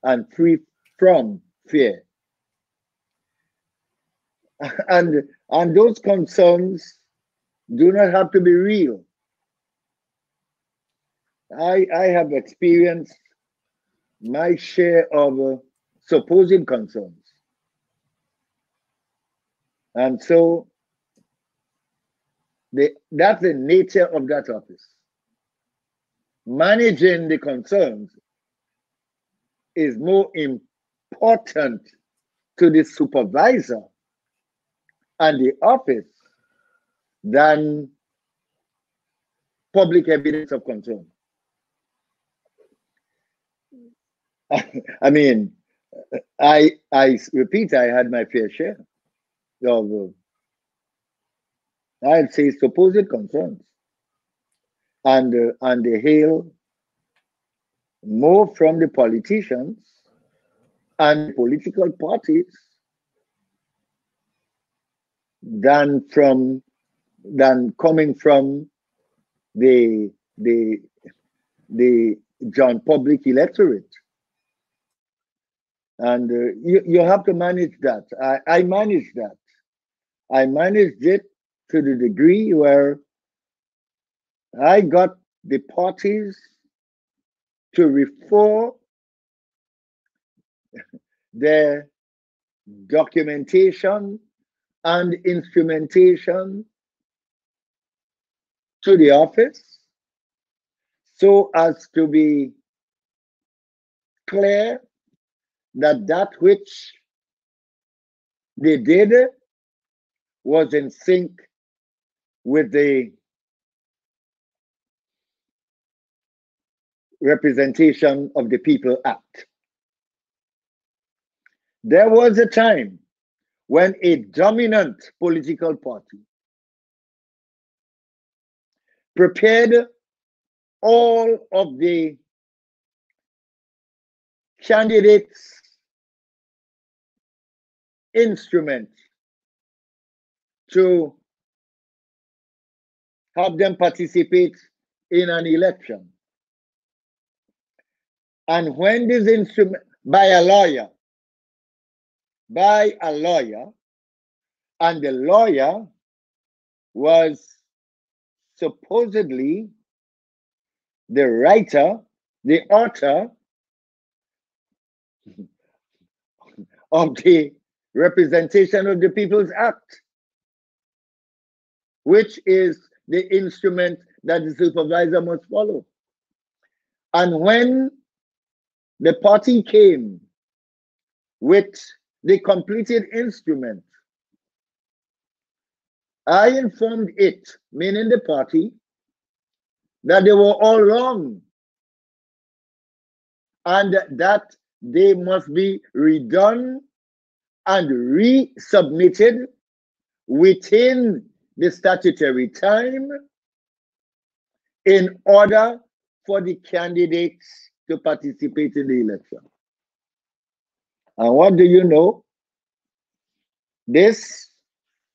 and free from fear. And those concerns do not have to be real. I have experienced my share of supposed concerns. And so that's the nature of that office. Managing the concerns is more important to the supervisor and the office than public evidence of concern. I mean, I repeat, I had my fair share of, I'd say, supposed concerns, and they hail more from the politicians and political parties than coming from the John public electorate. And you have to manage that. I managed that. I managed it to the degree where I got the parties to refer their documentation and instrumentation to the office so as to be clear that which they did was in sync with the Representation of the People Act. There was a time when a dominant political party prepared all of the candidates' instruments to have them participate in an election. And when this instrument, by a lawyer, and the lawyer was supposedly the writer, the author of the Representation of the People's Act, which is the instrument that the supervisor must follow. And when the party came with the completed instrument, I informed it, meaning the party, that they were all wrong and that they must be redone and resubmitted within the statutory time in order for the candidates to participate in the election. And what do you know? This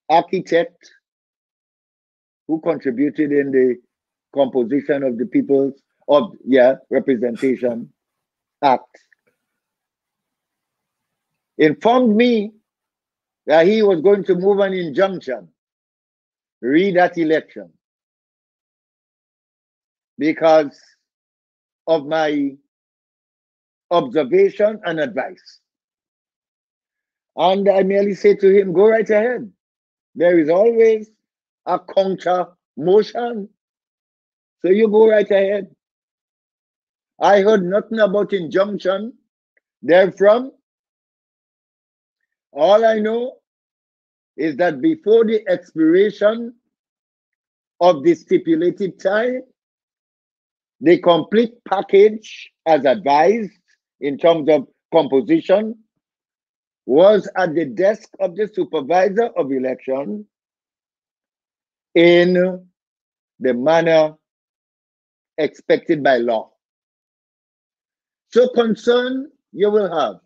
architect who contributed in the composition of the People's Representation Act informed me that he was going to move an injunction, read that election, because of my observation and advice. And I merely said to him, go right ahead. There is always a counter motion. So you go right ahead. I heard nothing about injunction therefrom. All I know is that before the expiration of the stipulated time, the complete package as advised in terms of composition was at the desk of the supervisor of election in the manner expected by law. So concern you will have.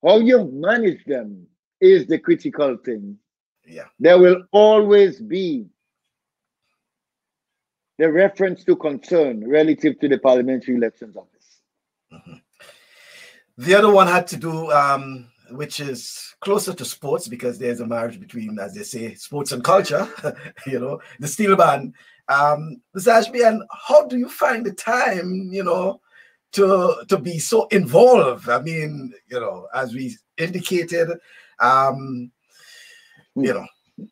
How you manage them is the critical thing. Yeah. There will always be the reference to concern relative to the parliamentary elections office. Mm-hmm. The other one had to do, which is closer to sports, because there's a marriage between, as they say, sports and culture, you know, the steel band. Mr. Ashby, and how do you find the time, you know, to be so involved? I mean, you know, as we indicated, you know,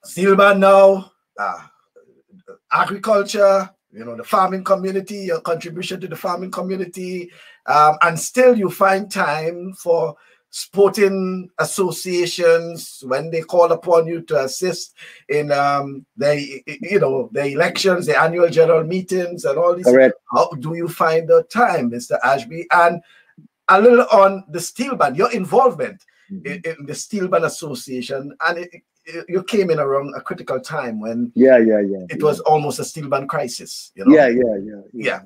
steel band now, agriculture, you know, the farming community, your contribution to the farming community, and still you find time for sporting associations when they call upon you to assist in the elections, the annual general meetings, and all these. Correct. How do you find the time, Mr. Ashby? And a little on the steel band, your involvement in the steel band association, and you came in around a critical time when it was almost a steel band crisis, you know. Yeah.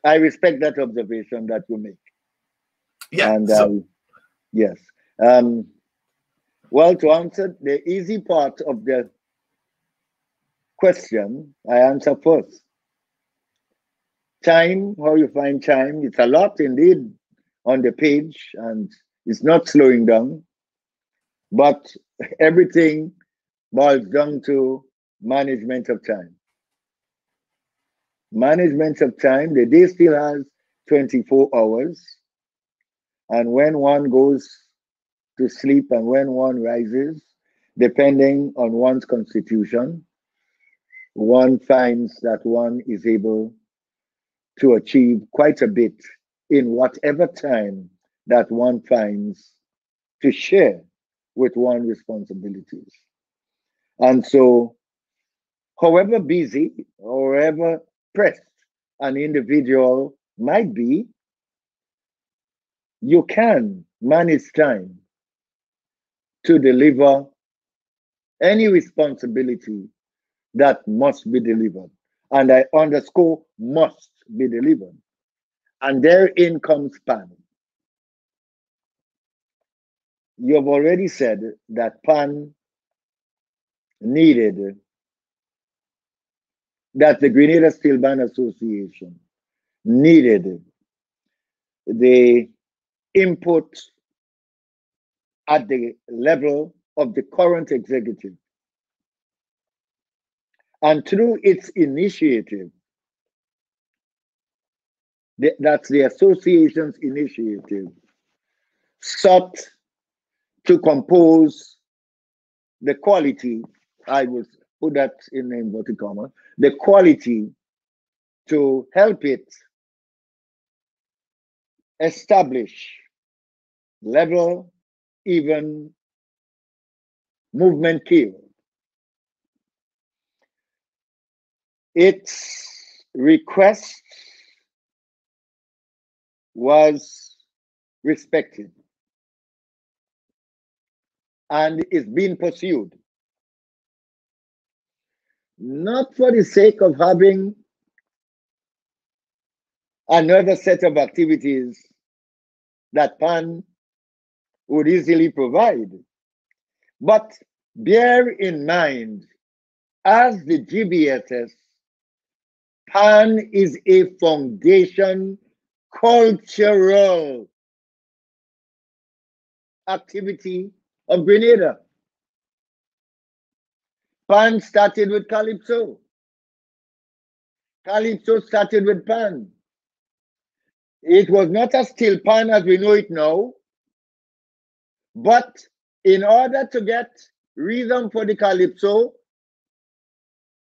I respect that observation that you make. Yeah. And yes. Well, to answer the easy part of the question, I answer first. Time, how you find time? It's a lot indeed on the page, and it's not slowing down. But everything boils down to management of time. Management of time, the day still has 24 hours. And when one goes to sleep and when one rises, depending on one's constitution, one finds that one is able to achieve quite a bit in whatever time that one finds to share with one's responsibilities. And so, however busy, however pressed an individual might be, you can manage time to deliver any responsibility that must be delivered. And I underscore must be delivered. And therein comes PAN. You have already said that PAN needed, that the Grenada Steel Band Association needed the input at the level of the current executive. And through its initiative, that's the association's initiative, sought to compose the quality, I will put that in inverted comma, the quality to help it establish level, even movement key. Its request was respected and is being pursued. Not for the sake of having another set of activities that PAN would easily provide, but bear in mind, as the GBSS, PAN is a foundation cultural activity of Grenada. PAN started with Calypso. Calypso started with PAN. It was not a steel pan as we know it now, but in order to get rhythm for the Calypso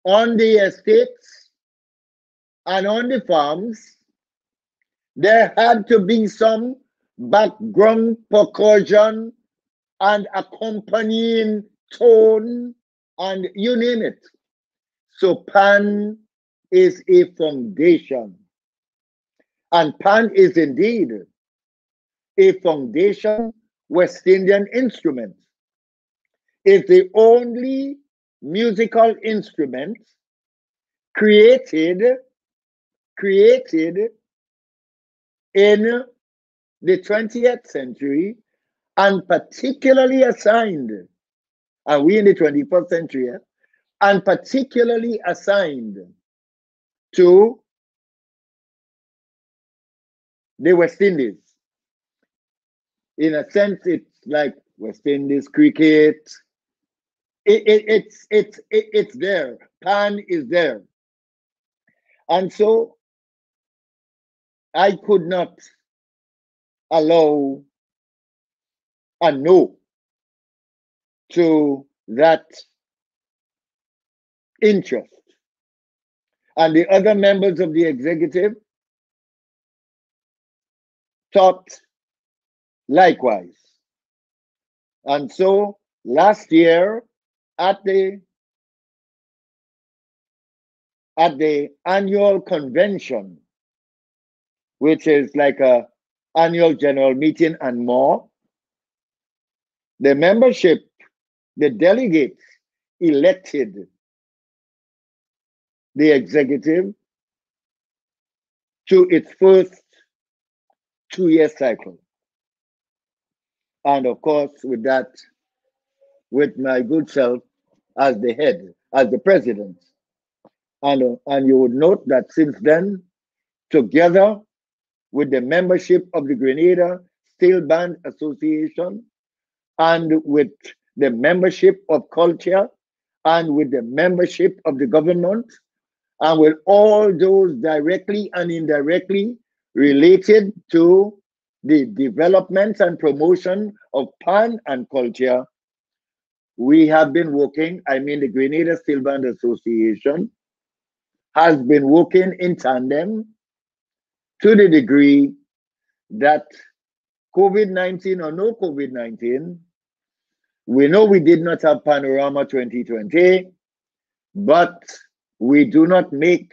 on the estates and on the farms, there had to be some background percussion and accompanying tone, and you name it. So PAN is a foundation. And PAN is indeed a foundation West Indian instrument. It's the only musical instruments created in the 20th century and particularly assigned, and we in the 21st century, and particularly assigned to the West Indies. In a sense, it's like West Indies cricket. It's there. Pan is there. And so I could not allow a no to that interest. And the other members of the executive thought likewise. And so last year at the annual convention, which is like a annual general meeting and more, the membership, the delegates elected the executive to its first 2-year cycle. And of course, with that, with my good self as the head, as the president. And you would note that since then, together with the membership of the Grenada Steel Band Association, and with the membership of culture, and with the membership of the government, and with all those directly and indirectly related to the development and promotion of pan and culture, we have been working, the Grenada Steel Band Association has been working in tandem to the degree that COVID-19 or no COVID-19, we know we did not have Panorama 2020, but we do not make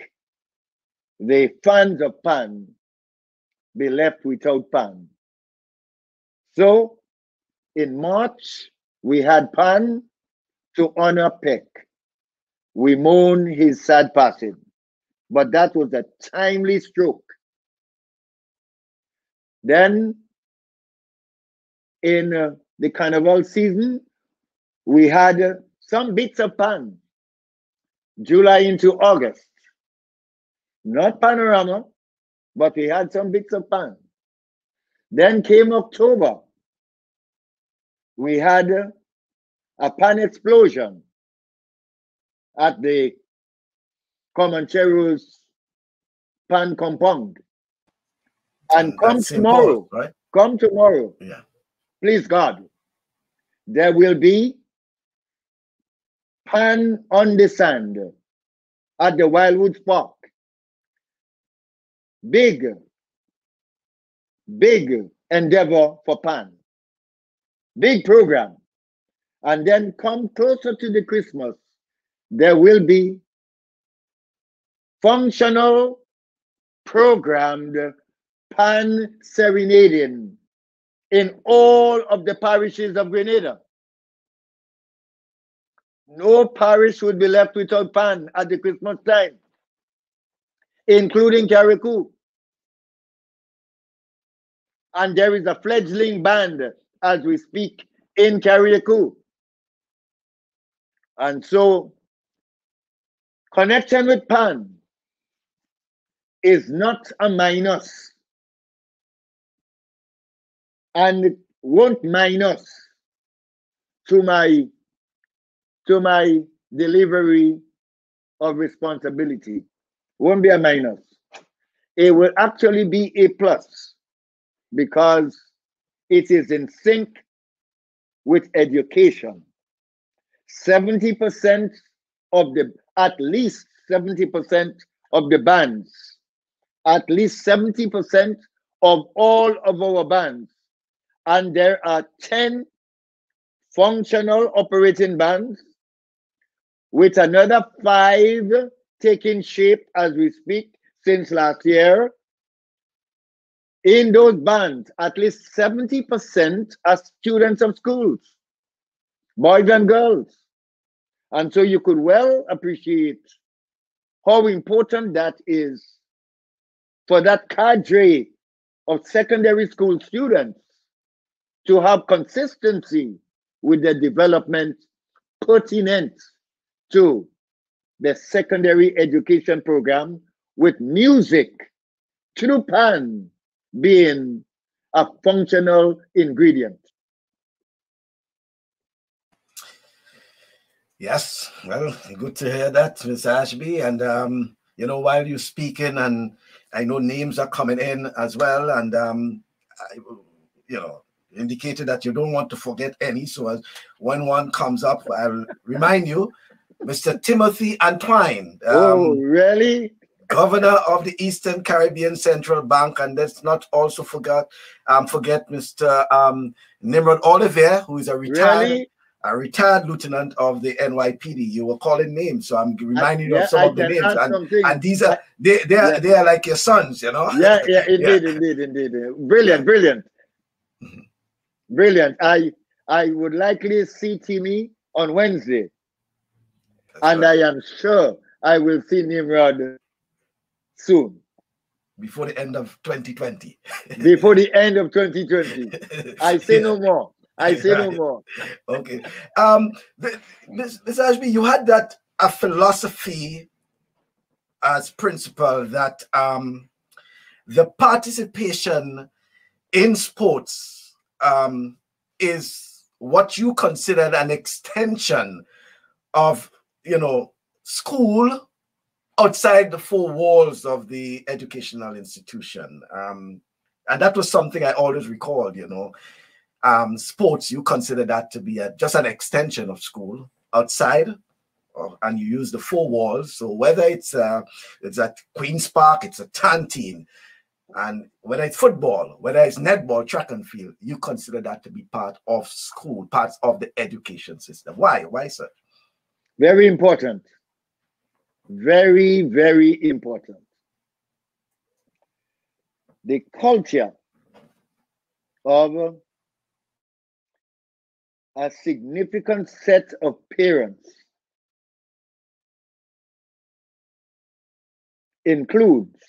the fans of pan be left without pan. So in March, we had pan to honor Peck. We mourn his sad passing, but that was a timely stroke. Then in the carnival season, we had some bits of pan, July into August. Not Panorama, but we had some bits of pan. Then came October. We had a pan explosion at the Comanchero's pan compound. And come tomorrow, right? Come tomorrow, yeah. Please God, there will be pan on the sand at the Wildwood Park. Big endeavor for pan. Big program. And then come closer to the Christmas, there will be functional, programmed pan serenading in all of the parishes of Grenada. No parish would be left without pan at the Christmas time, including Carriacou. And there is a fledgling band as we speak in Carriacou. And so, connection with pan is not a minus, and won't minus to my delivery of responsibility. Won't be a minus. It will actually be a plus, because it is in sync with education. 70% of the, at least 70% of the bands, at least 70% of all of our bands, and there are 10 functional operating bands, with another 5 taking shape as we speak since last year. In those bands, at least 70% are students of schools, boys and girls. And so you could well appreciate how important that is for that cadre of secondary school students to have consistency with the development pertinent to the secondary education program, with music, through pan, being a functional ingredient. Yes, well, good to hear that, Mr. Ashby. And you know, while you're speaking, and I know names are coming in as well, and you know, indicated that you don't want to forget any. So as when one comes up, I'll remind you, Mr. Timothy Antwine. Oh, really? Governor of the Eastern Caribbean Central Bank, and let's not also forget Mr. Nimrod Olivier, who is a retired lieutenant of the NYPD. You were calling names, so I'm reminding you of some of the names, and these are they are like your sons, you know. Yeah, indeed. Brilliant. I would likely see Timmy on Wednesday. That's right. I am sure I will see Nimrod soon. Before the end of 2020. Before the end of 2020. I say no more. No more. Okay. Ms. Ashby, you had a philosophy as principle that the participation in sports is what you considered an extension of, you know, school outside the four walls of the educational institution. And that was something I always recalled, you know. Sports, you consider that to be just an extension of school outside, and you use the four walls. So whether it's at Queen's Park, it's a canteen, and whether it's football, whether it's netball, track and field, you consider that to be part of school, parts of the education system. Why, sir? Very important. Very, very important. The culture of a significant set of parents includes,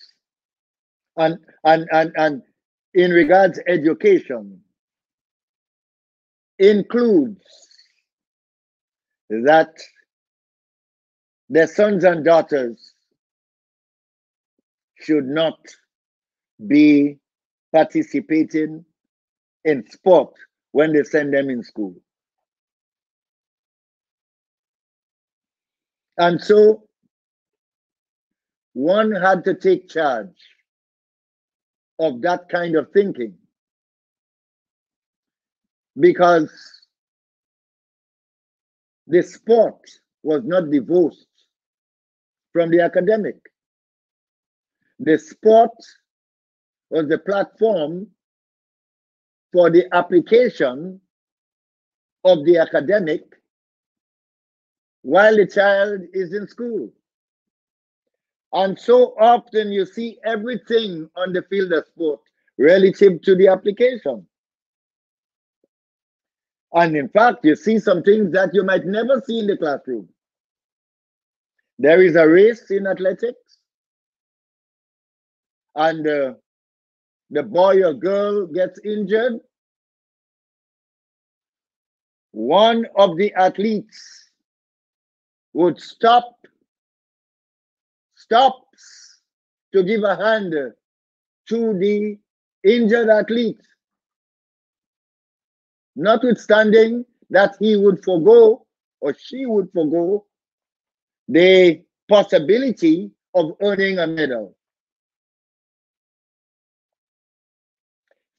and in regards to education, includes that their sons and daughters should not be participating in sport when they send them in school. And so one had to take charge of that kind of thinking, because the sport was not divorced from the academic. The sport was the platform for the application of the academic while the child is in school. And so often you see everything on the field of sport relative to the application. And in fact, you see some things that you might never see in the classroom. There is a race in athletics, and the boy or girl gets injured. One of the athletes would stops to give a hand to the injured athlete, notwithstanding that he would forego, or she would forego, the possibility of earning a medal.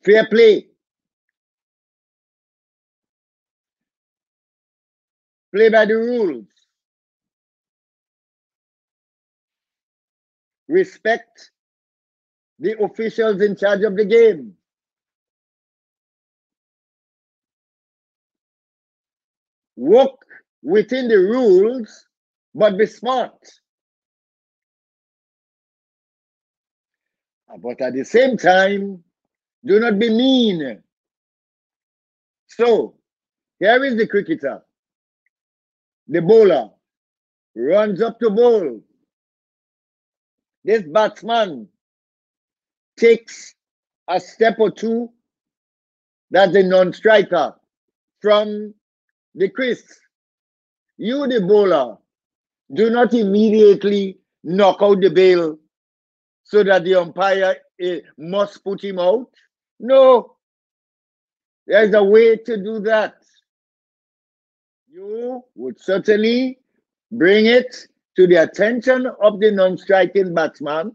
Fair play. Play by the rules. Respect the officials in charge of the game. Work within the rules, but be smart. But at the same time, do not be mean. So, here is the cricketer, the bowler, runs up to bowl. This batsman takes a step or two, that's a non-striker, from the crease. You, the bowler, do not immediately knock out the bail so that the umpire must put him out. No, there's a way to do that. You would certainly bring it to the attention of the non-striking batsman.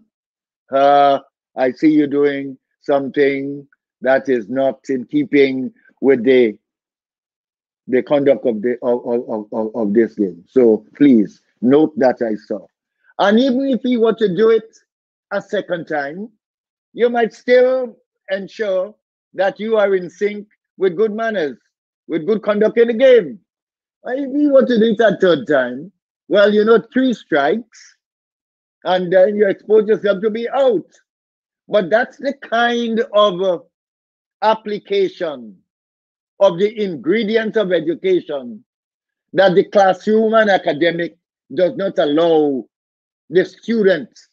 I see you doing something that is not in keeping with the conduct of this game. So please note that I saw. And even if he were to do it a second time, you might still ensure that you are in sync with good manners, with good conduct in the game. If he were to do it a third time, well, 3 strikes, and then you expose yourself to be out. But that's the kind of application of the ingredients of education that the classroom and academic does not allow the students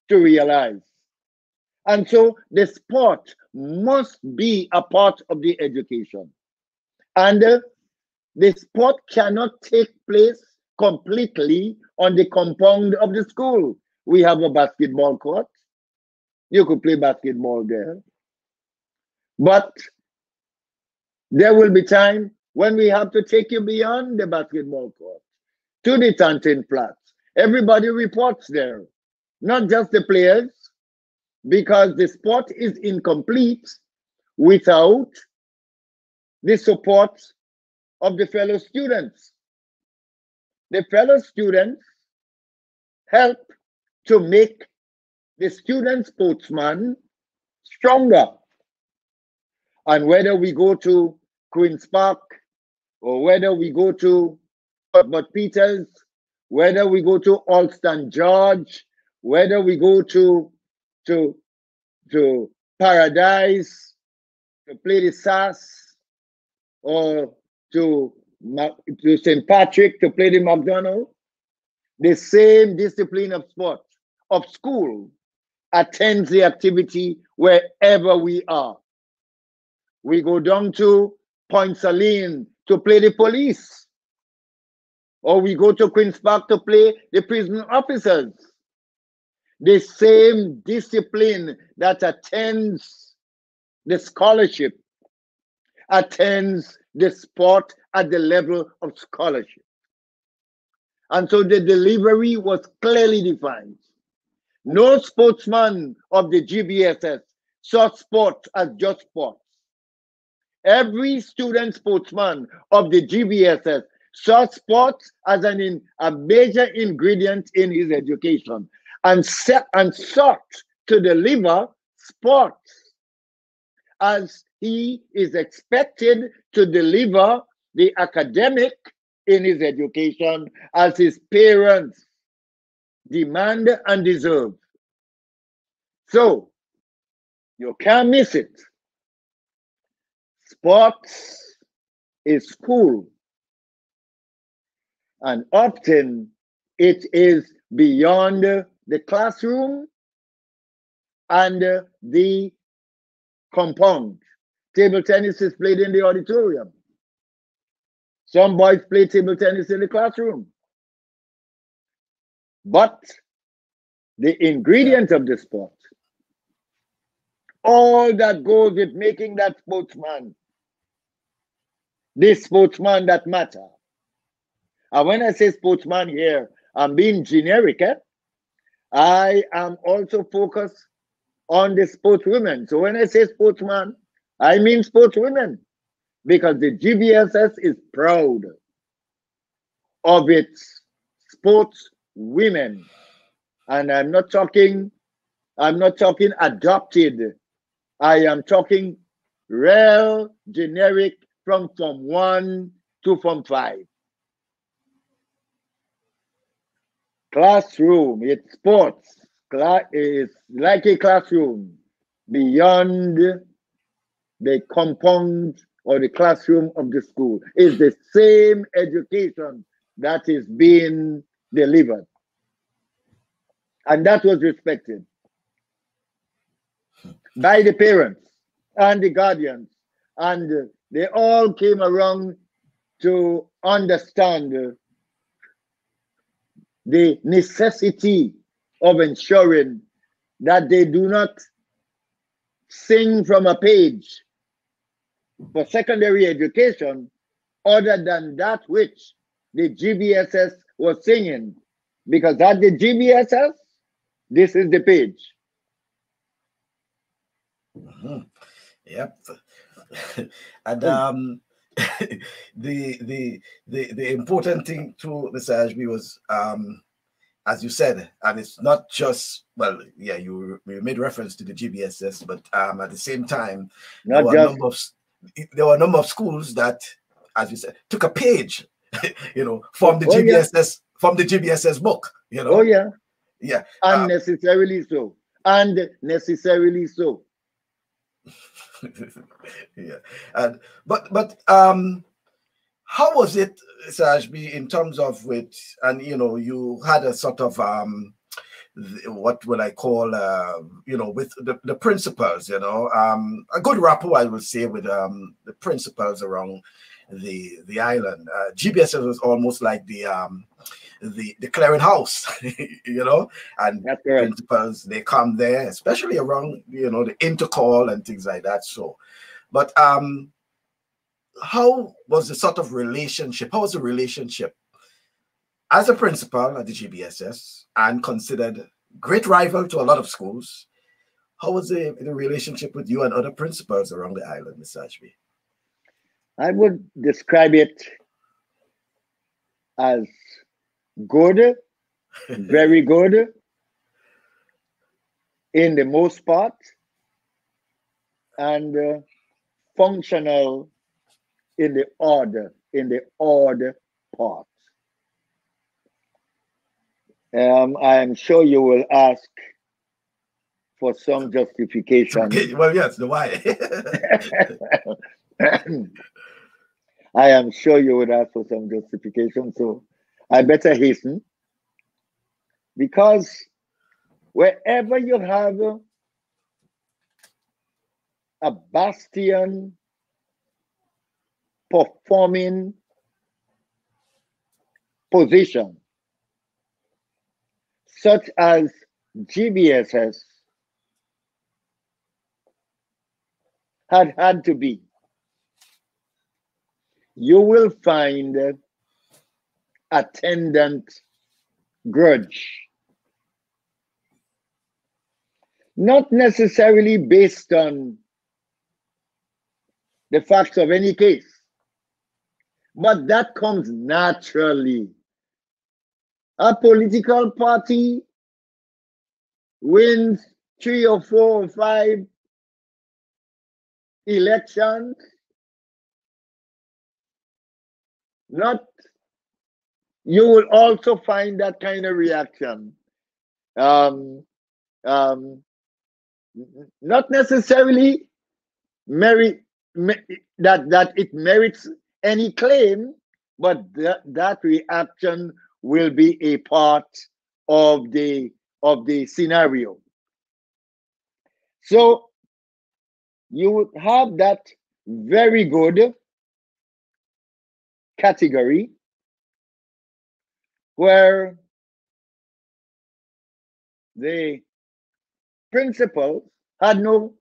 to realize. And so the sport must be a part of the education. And the sport cannot take place completely on the compound of the school. We have a basketball court. You could play basketball there. But there will be time when we have to take you beyond the basketball court to the Tantin Flats. Everybody reports there, not just the players, because the sport is incomplete without the support of the fellow students. The fellow students help to make the student sportsman stronger. And whether we go to Queen's Park, or whether we go to But Peters, whether we go to Alston George, whether we go to Paradise to play the SAS, or to St. Patrick to play the McDonald, the same discipline of sport, of school, attends the activity wherever we are. We go down to Point Saline to play the police, or we go to Queen's Park to play the prison officers. The same discipline that attends the scholarship attends the sport at the level of scholarship. And so the delivery was clearly defined. No sportsman of the GBSS saw sport as just sport. Every student sportsman of the GBSS saw sports as a major ingredient in his education, and sought to deliver sports as he is expected to deliver the academic in his education, as his parents demand and deserve. So you can't miss it. Sports is school, and often it is beyond the classroom and the compound. Table tennis is played in the auditorium. Some boys play table tennis in the classroom. But the ingredient of the sport, all that goes with making that sportsman, this sportsman that matter. And when I say sportsman here, I'm being generic. I am also focused on the sportswomen. So when I say sportsman, I mean sportswomen, because the GBSS is proud of its sportswomen. And I'm not talking adopted. I am talking real generic from Form 1 to Form 5. Classroom, it's sports. Is like a classroom beyond the compound or the classroom of the school. It's the same education that is being delivered. And that was respected by the parents and the guardians. And they all came around to understand the necessity of ensuring that they do not sing from a page for secondary education other than that which the GBSS was singing. Because at the GBSS, this is the page. Yep. And the important thing to Mr. Ashby was, as you said, and it's not just, well, yeah, you made reference to the GBSS, but at the same time, there were a number of schools that, as you said, took a page, from the GBSS, from the GBSS book, Oh yeah. Yeah. Unnecessarily so. And necessarily so. Yeah. And but how was it, Sir Ashby, in terms of you had a sort of what would I call with the principals, a good rapport, I would say, with the principals around the island. GBSS was almost like the clearinghouse, and principals, they come there, especially around the intercall and things like that. So, but how was the sort of relationship? How was the relationship as a principal at the GBSS and considered great rival to a lot of schools? How was the relationship with you and other principals around the island, Mr. Ashby? I would describe it as good, very good, in the most part, and functional in the odd part. I am sure you will ask for some justification. Well, yes, the why. I am sure you would ask for some justification, so I better hasten. Because wherever you have a bastion performing position, such as GBSS had to be, you will find attendant grudge. Not necessarily based on the facts of any case, but that comes naturally. A political party wins 3 or 4 or 5 elections, you will also find that kind of reaction. Not necessarily that it merits any claim, but that reaction will be a part of the scenario. So you would have that very good category where the principals had no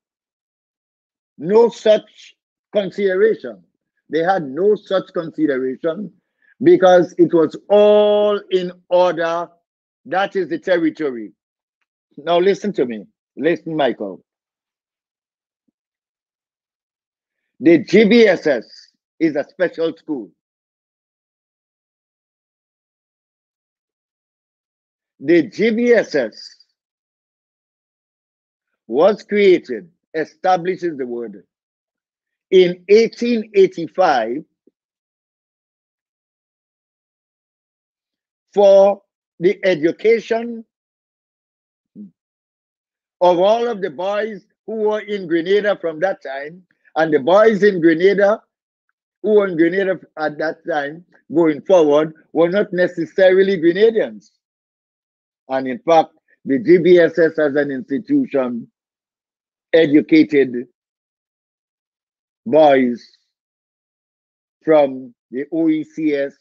such consideration. They had no such consideration because it was all in order. That is the territory. Now listen to me. Listen, Michael. The GBSS is a special school. The GBSS was created, establishes the word, in 1885 for the education of all of the boys who were in Grenada from that time. And the boys in Grenada who were in Grenada at that time, going forward, were not necessarily Grenadians. And in fact, the GBSS as an institution educated boys from the OECS,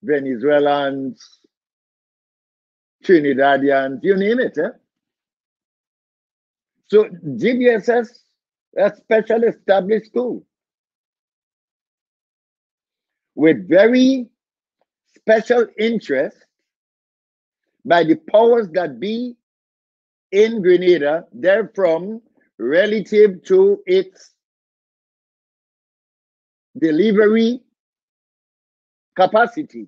Venezuelans, Trinidadians, you name it. So GBSS, a special established school with very special interest by the powers that be in Grenada, therefrom, relative to its delivery capacity.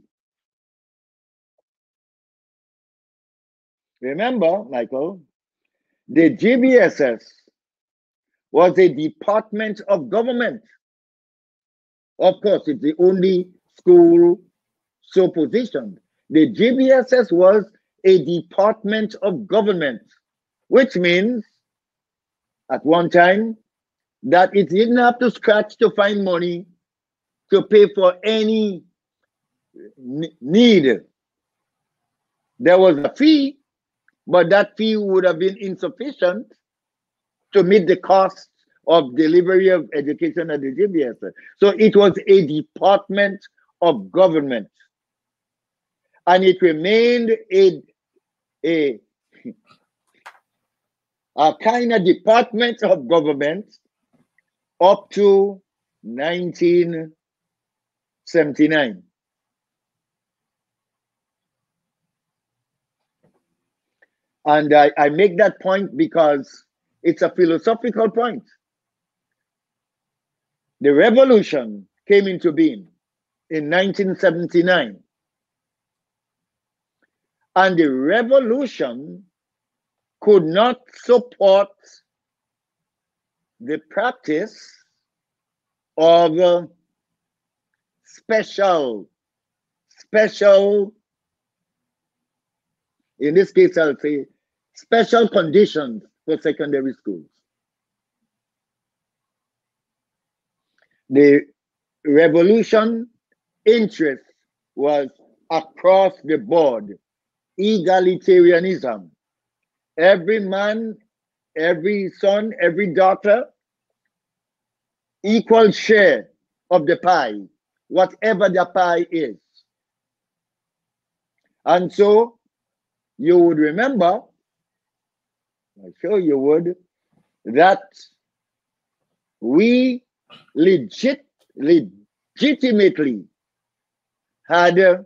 Remember, Michael, the GBSS was a department of government. Of course, it's the only school so positioned. The GBSS was a department of government, which means at one time that it didn't have to scratch to find money to pay for any need. There was a fee, but that fee would have been insufficient to meet the cost of delivery of education at the GBSS. So it was a department of government. And it remained a kind of department of government up to 1979. And I make that point because it's a philosophical point. The revolution came into being in 1979. And the revolution could not support the practice of special, in this case, I'll say, special conditions for secondary schools. The revolution interest was across the board, egalitarianism. Every man, every son, every daughter, equal share of the pie, whatever the pie is. And so you would remember, I'm sure you would, that we legitimately had a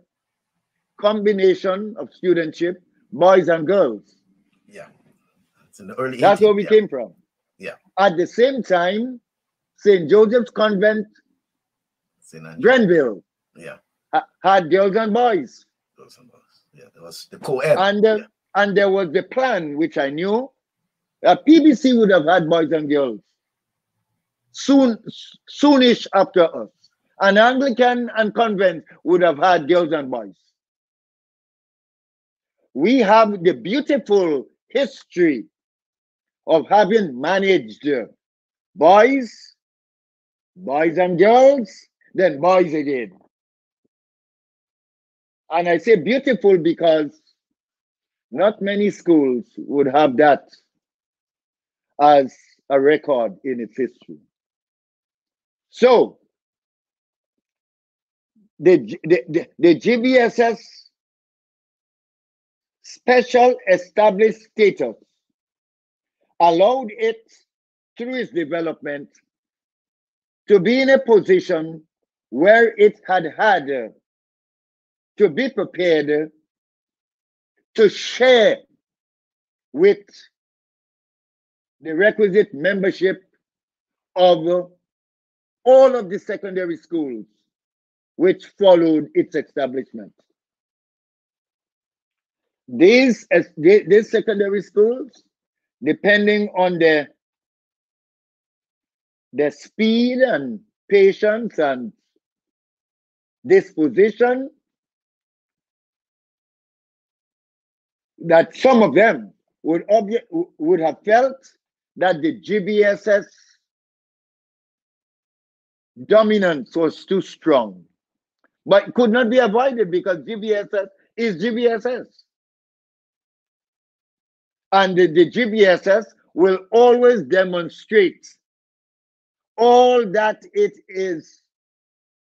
combination of studentship, boys and girls. Yeah. It's in the early 80s. That's where we came from. Yeah. At the same time, St. Joseph's Convent, Grenville, had girls and boys. Girls and boys. Yeah, there was the co-ed. And there was the plan, which I knew, that PBC would have had boys and girls soonish after us. And Anglican and convent would have had girls and boys. We have the beautiful history of having managed boys and girls, then boys again. And I say beautiful because not many schools would have that as a record in its history. So the GBSS special established status allowed it, through its development, to be in a position where it had to be prepared to share with the requisite membership of all of the secondary schools which followed its establishment. These secondary schools, depending on the speed and patience and disposition, that some of them would have felt that the GBSS dominance was too strong, but could not be avoided because GBSS is GBSS. And the GBSS will always demonstrate all that it is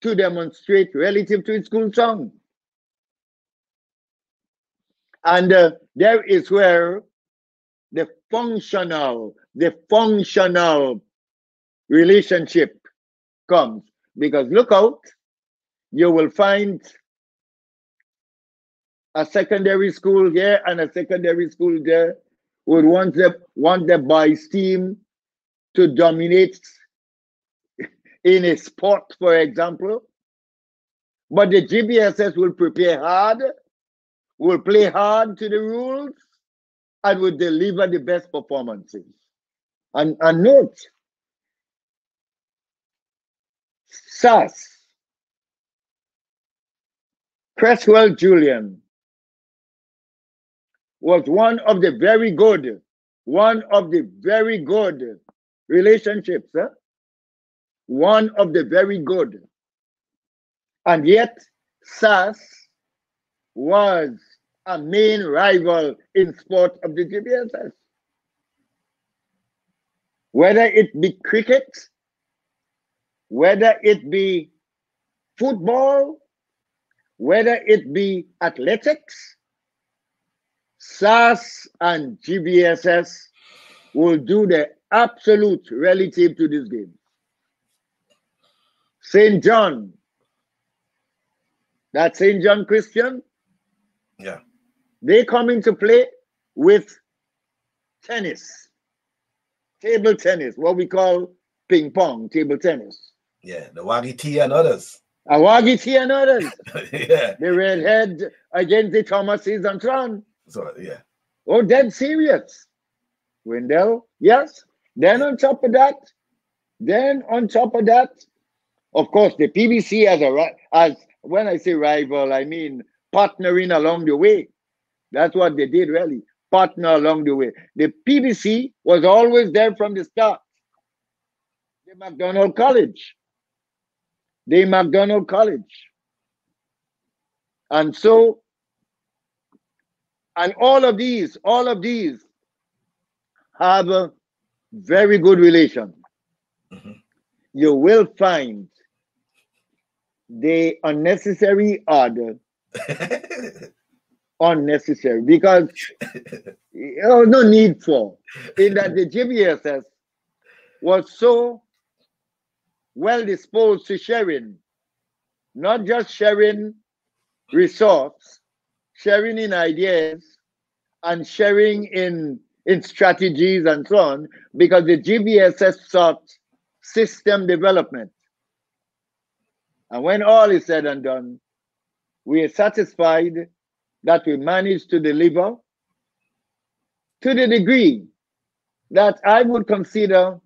to demonstrate relative to its school song. And there is where the functional relationship comes. Because look out, you will find a secondary school here and a secondary school there would want the boys team to dominate in a sport, for example. But the GBSS will prepare hard, will play hard to the rules, and will deliver the best performances. And note, SAS, Cresswell Julian, was one of the very good relationships. One of the very good. And yet, SAS was a main rival in sport of the GBSS. Whether it be cricket, whether it be football, whether it be athletics, SAS and GBSS will do the absolute relative to this game. St. John, that St. John Christian, yeah, they come into play with tennis, table tennis, what we call ping pong, table tennis. Yeah, the Waggy T and others. Waggy T and others. Yeah. The redhead against the Thomases and so on. So, yeah. Oh, dead serious. Wendell, yes. Then on top of that, of course, the PBC as when I say rival, I mean partnering along the way. That's what they did, really. Partner along the way. The PBC was always there from the start. The McDonald College. And so, and all of these have a very good relation. Mm-hmm. You will find the unnecessary order unnecessary because no need for, in that the GBSS was so well disposed to sharing, not just sharing resource, sharing in ideas and sharing in strategies and so on, because the GBSS sought system development. And when all is said and done, we are satisfied that we managed to deliver to the degree that I would consider,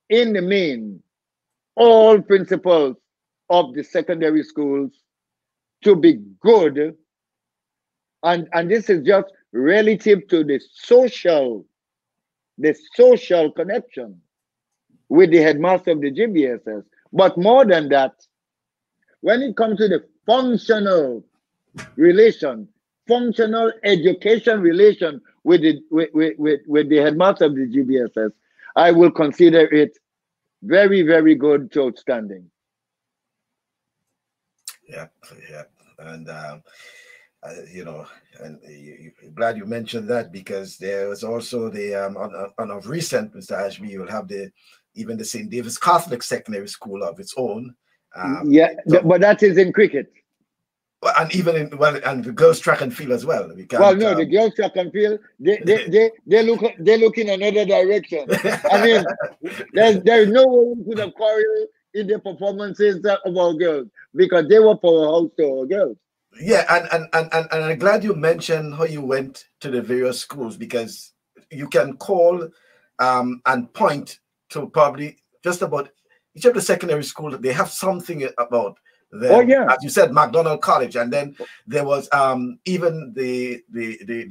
in the main, all principles of the secondary schools to be good. And this is just relative to the social connection with the headmaster of the GBSS. But more than that, when it comes to the functional relation, functional education relation with the headmaster of the GBSS, I will consider it very, very good to outstanding. Yeah. And you know, and glad you mentioned that, because there was also the on of recent, Mr. Ashby, you'll have even the St. David's Catholic Secondary School of its own. But that is in cricket. And even and the girls' track and field as well. The girls' track and field, they look in another direction. I mean, there's no way we could have quarreled in the performances of our girls, because they were powerhouse to our girls. Yeah, and I'm glad you mentioned how you went to the various schools, because you can call and point to probably just about each of the secondary schools. They have something about them. Oh yeah, as you said, McDonald College, and then there was even the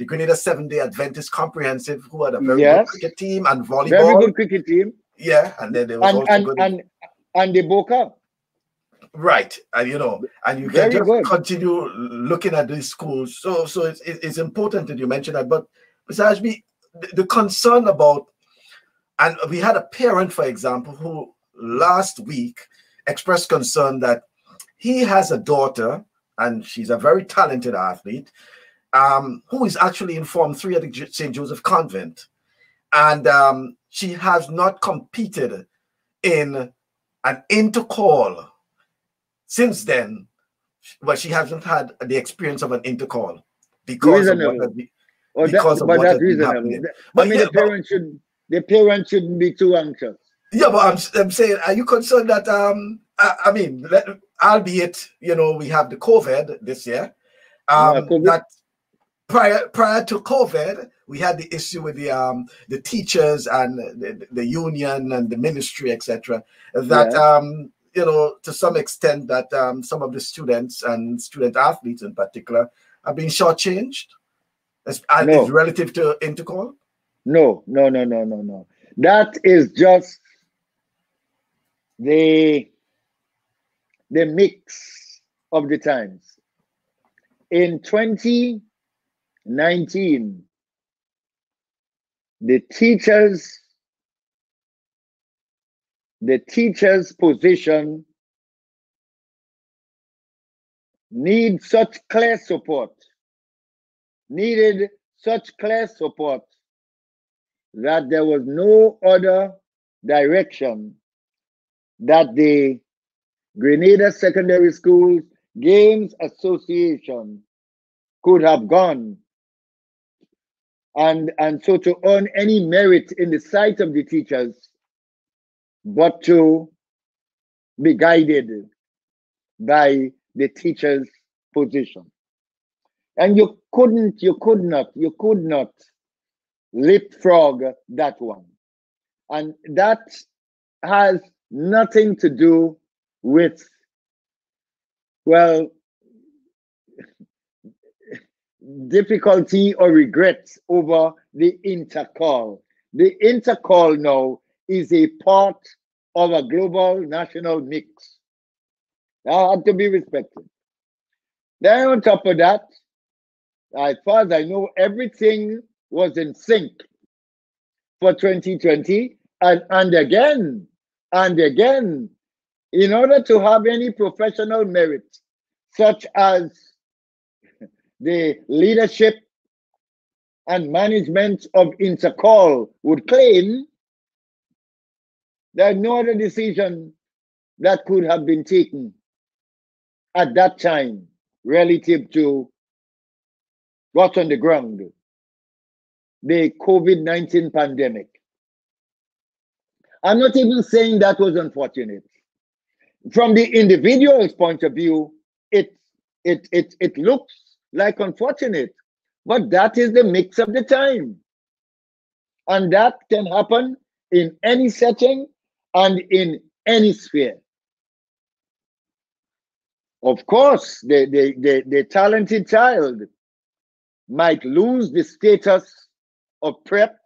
Grenada 7-Day Adventist Comprehensive, who had a very good cricket team and volleyball. Very good cricket team. Yeah, and then there was also good. and the Boca. Right, and and you can Very just good. continue looking at these schools. So it's important that you mention that. But Mr. Ashby, the concern about, and we had a parent, for example, who last week expressed concern that he has a daughter, and she's a very talented athlete, who is actually in Form 3 at the St. Joseph Convent, and she has not competed in an intercall since then. Well, she hasn't had the experience of an intercall because of what has been, happening. But I mean, the parents shouldn't be too anxious. Yeah, but I'm saying, are you concerned that I mean, albeit we have the COVID this year, COVID. That prior to COVID, we had the issue with the teachers and the union and the ministry, etc. That to some extent, that some of the students and student athletes in particular are being shortchanged as relative to Intercall? No. That is just the mix of the times. In 2019, the teacher's position needed such clear support that there was no other direction that the Grenada Secondary Schools Games Association could have gone and so to earn any merit in the sight of the teachers, but to be guided by the teacher's position. And you could not leapfrog that one. And that has nothing to do with, well, difficulty or regrets over the Intercall. The Intercall now is a part of a global national mix. Now, have to be respected. Then on top of that, as far as I know, everything was in sync for 2020, and again, in order to have any professional merit, such as the leadership and management of Intercall would claim, there's no other decision that could have been taken at that time relative to what's on the ground, the COVID-19 pandemic. I'm not even saying that was unfortunate. From the individual's point of view, it looks like unfortunate, but that is the mix of the time. And that can happen in any setting and in any sphere. Of course, the talented child might lose the status of prep.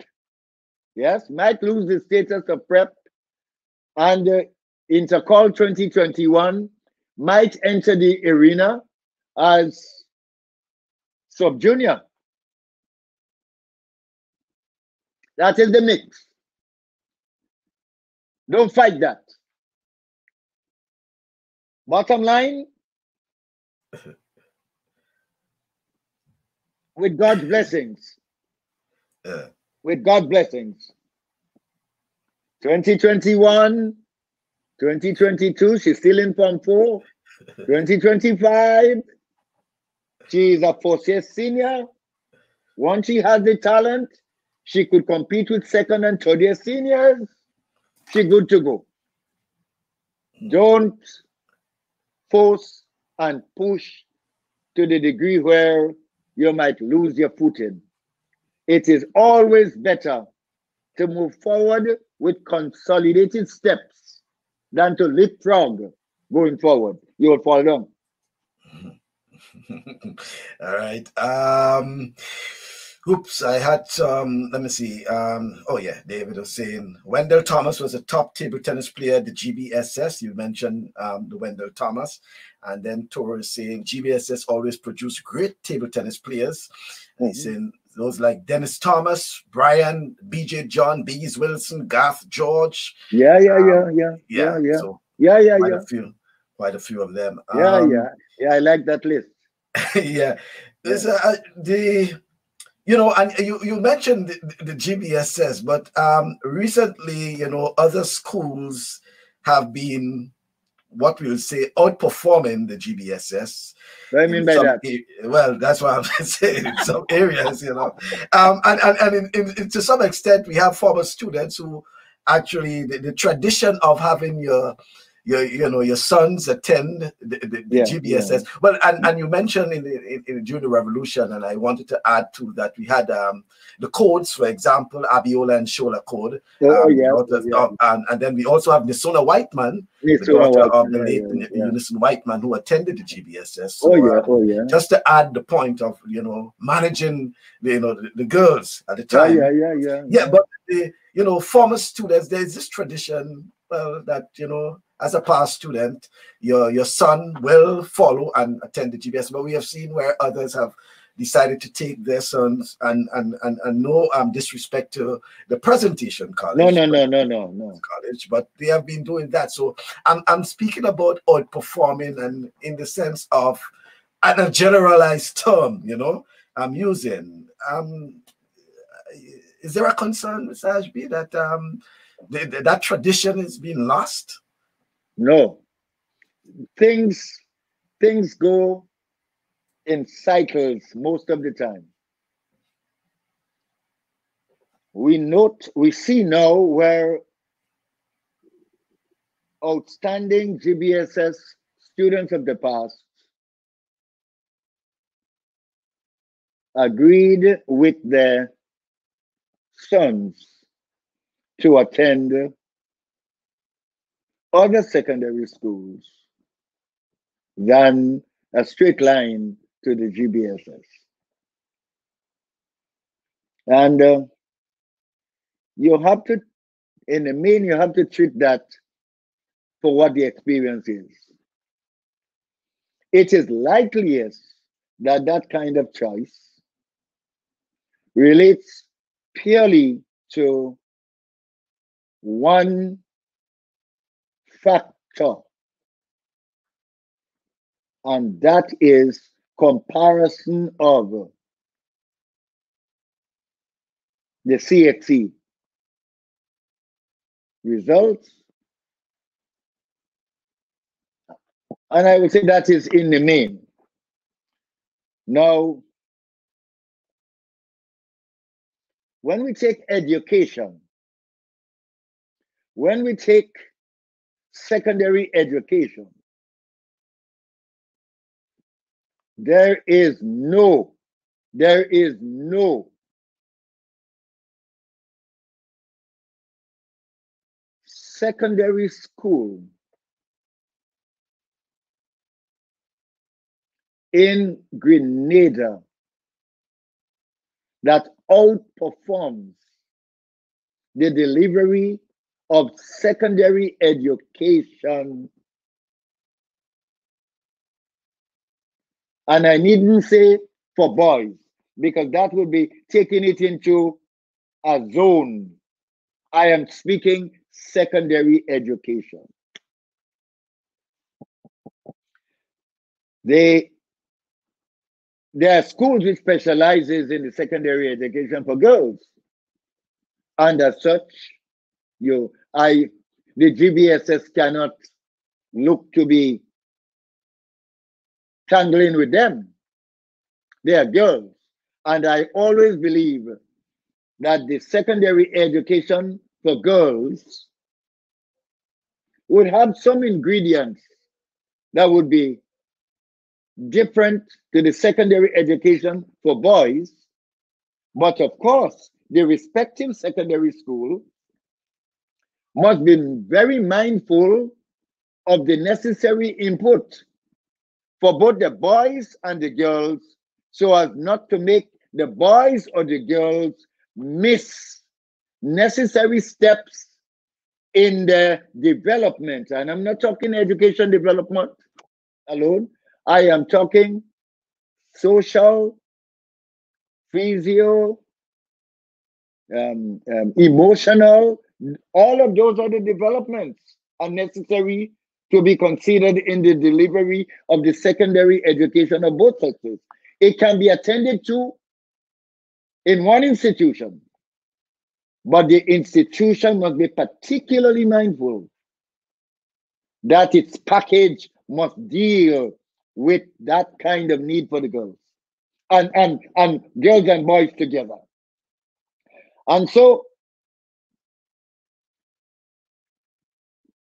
Yes, might lose the status of prep. And Intercall 2021 might enter the arena as sub-junior. That is the mix. Don't fight that. Bottom line, with God's blessings, with God's blessings, 2021, 2022, she's still in Form 4. 2025, she is a fourth-year senior. Once she has the talent, she could compete with second and third-year seniors. She's good to go. Don't force and push to the degree where you might lose your footing. It is always better to move forward with consolidated steps than to leapfrog going forward. You will fall down. All right. Oops, I had some, let me see. Oh, yeah, David was saying Wendell Thomas was a top table tennis player at the GBSS. You mentioned the Wendell Thomas. And then Toro is saying GBSS always produced great table tennis players. And he's saying those like Dennis Thomas, Brian, BJ John, Biggs Wilson, Garth George. Yeah. So quite a few of them. Yeah. I like that list. Yeah. There's and you mentioned the GBSS, but recently, other schools have been, what we'll say, outperforming the GBSS. What do you mean by that? Well, that's what I'm saying. In some areas, and to some extent, we have former students who actually the tradition of having your sons attend the GBSS. Well, and you mentioned during the revolution, and I wanted to add to that, we had the codes, for example, Abiola and Shola code. And then we also have Nisona Whiteman, the daughter of the late Unison Whiteman, who attended the GBSS. So, just to add the point of managing the girls at the time. But the former students, there's this tradition that as a past student, your son will follow and attend the GBS. But we have seen where others have decided to take their sons, and no disrespect to the presentation college. No. College, but they have been doing that. So I'm speaking about outperforming, and in the sense of, and a generalized term, I'm using. Is there a concern, Mr. Ashby, that that tradition is being lost? No. Things go in cycles most of the time. We see now where outstanding GBSS students of the past agreed with their sons to attend other secondary schools than a straight line to the GBSS. And you have to, in the main, you have to treat that for what the experience is. It is likeliest that that kind of choice relates purely to one factor, and that is comparison of the CXC results. And I would say that is in the main. Now, when we take education, when we take secondary education, there is no secondary school in Grenada that outperforms the delivery of secondary education. And I needn't say for boys, because that would be taking it into a zone. I am speaking secondary education. There are schools which specializes in the secondary education for girls. And as such, the GBSS cannot look to be tangling with them. They are girls. And I always believe that the secondary education for girls would have some ingredients that would be different to the secondary education for boys. But of course, the respective secondary school must be very mindful of the necessary input for both the boys and the girls, so as not to make the boys or the girls miss necessary steps in their development. And I'm not talking education development alone. I am talking social, physio, emotional. All of those are the developments are necessary to be considered in the delivery of the secondary education of both sexes. It can be attended to in one institution, but the institution must be particularly mindful that its package must deal with that kind of need for the girls and girls and boys together. And so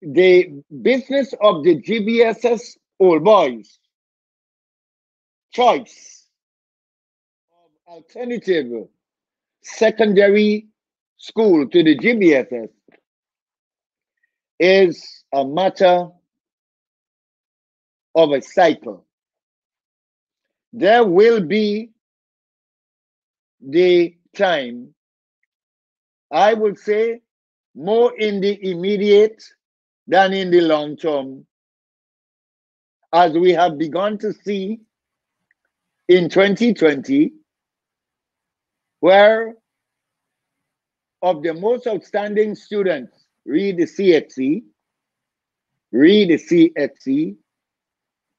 the business of the GBSS old boys choice of alternative secondary school to the GBSS is a matter of a cycle. There will be the time, I would say, more in the immediate than in the long term, as we have begun to see in 2020, where of the most outstanding students, read the CHC,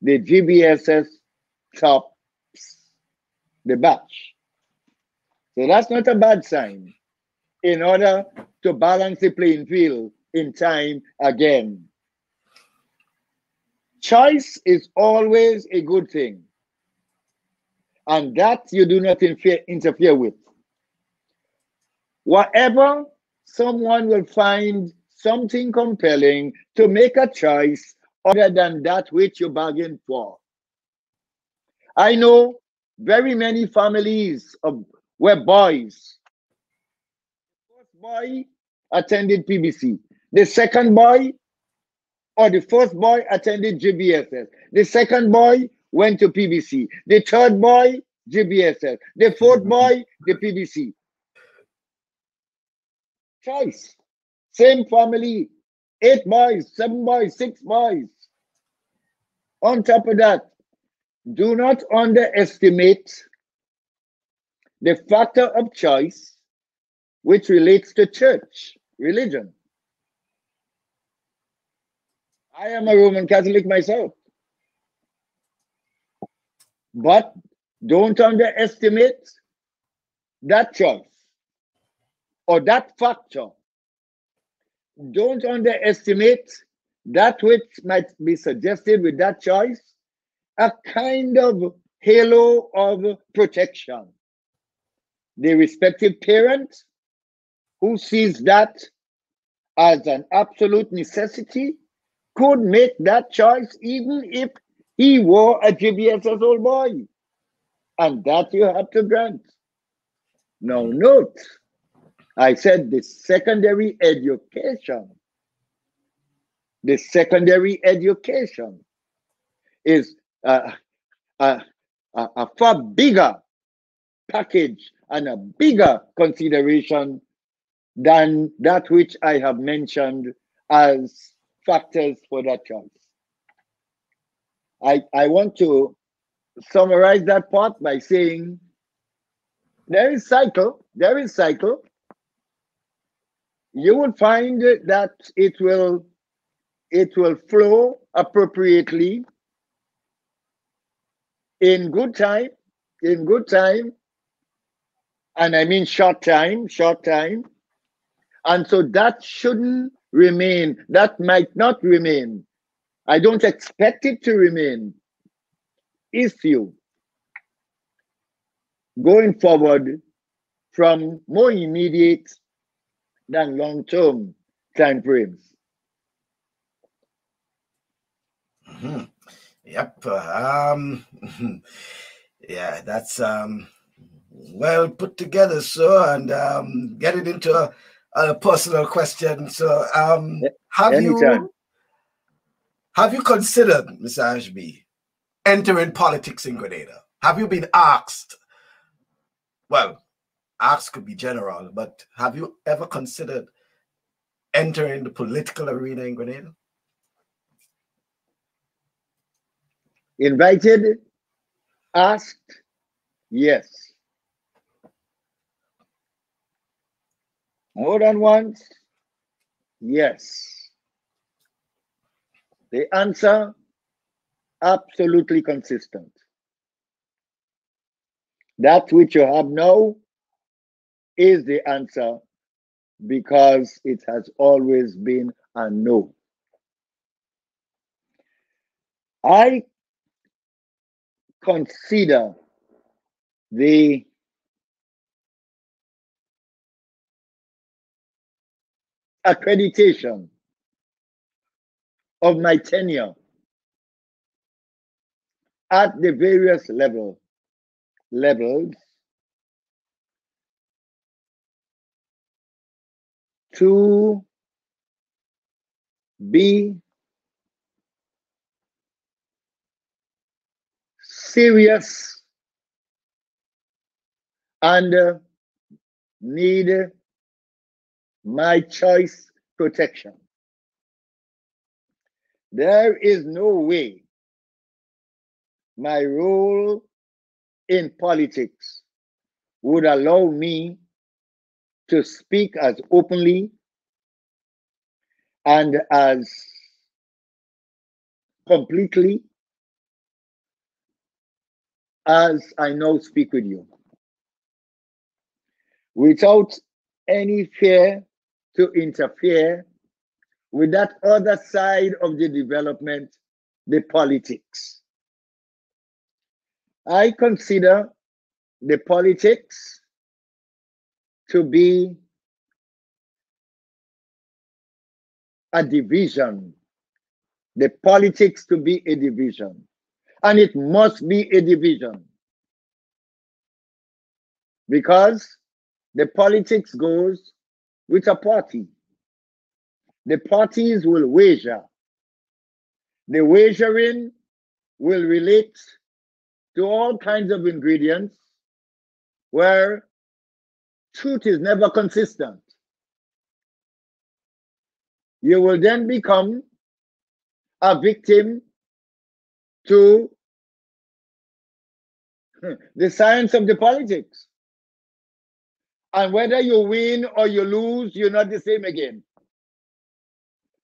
the GBSS tops the batch. So that's not a bad sign in order to balance the playing field in time again. Choice is always a good thing, and that you do not interfere with. Whatever, someone will find something compelling to make a choice other than that which you bargained for. I know very many families where boys, the first boy attended PBC, the second boy or the first boy attended GBSS, the second boy went to PBC, the third boy GBSS, the fourth boy the PBC. Choice. Same family, 8 boys, 7 boys, 6 boys. On top of that, do not underestimate the factor of choice which relates to church, religion. I am a Roman Catholic myself. But don't underestimate that choice or that factor. Don't underestimate that which might be suggested with that choice, a kind of halo of protection. The respective parent who sees that as an absolute necessity could make that choice even if he were a GBSS old boy. And that you have to grant. Now note, I said the secondary education. The secondary education is a far bigger package and a bigger consideration than that which I have mentioned as factors for that choice. I want to summarize that part by saying there is cycle. You will find that it will flow appropriately in good time, and I mean short time. And so that shouldn't remain, that might not remain. I don't expect it to remain issue going forward from more immediate than long-term time frames. Mm-hmm. Yep. Yeah, that's well put together, sir. And getting into a personal question. So, have you considered, Mr. Ashby, entering politics in Grenada? Have you been asked well, ask could be general, but have you ever considered entering the political arena in Grenada? Invited, asked, yes. More than once, yes. The answer, absolutely consistent. That which you have now is the answer, because it has always been a no. I consider the accreditation of my tenure at the various levels to be serious and need my choice protection. There is no way my role in politics would allow me to speak as openly and as completely as I now speak with you, without any fear to interfere with that other side of the development, the politics. I consider the politics to be a division, the politics to be a division, and it must be a division, because the politics goes with a party. The parties will wager. The wagering will relate to all kinds of ingredients where truth is never consistent. You will then become a victim to the science of the politics. And whether you win or you lose, you're not the same again.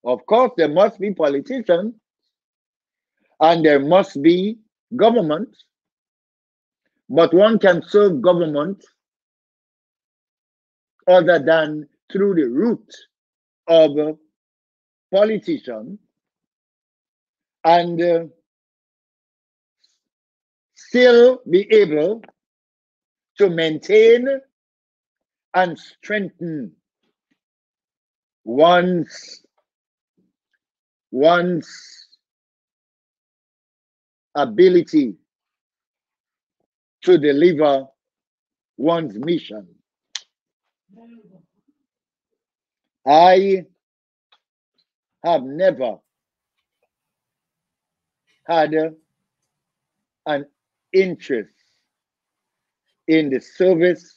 Of course, there must be politicians and there must be government, but one can serve government other than through the route of a politician and still be able to maintain and strengthen one's ability to deliver one's mission. I have never had an interest in the service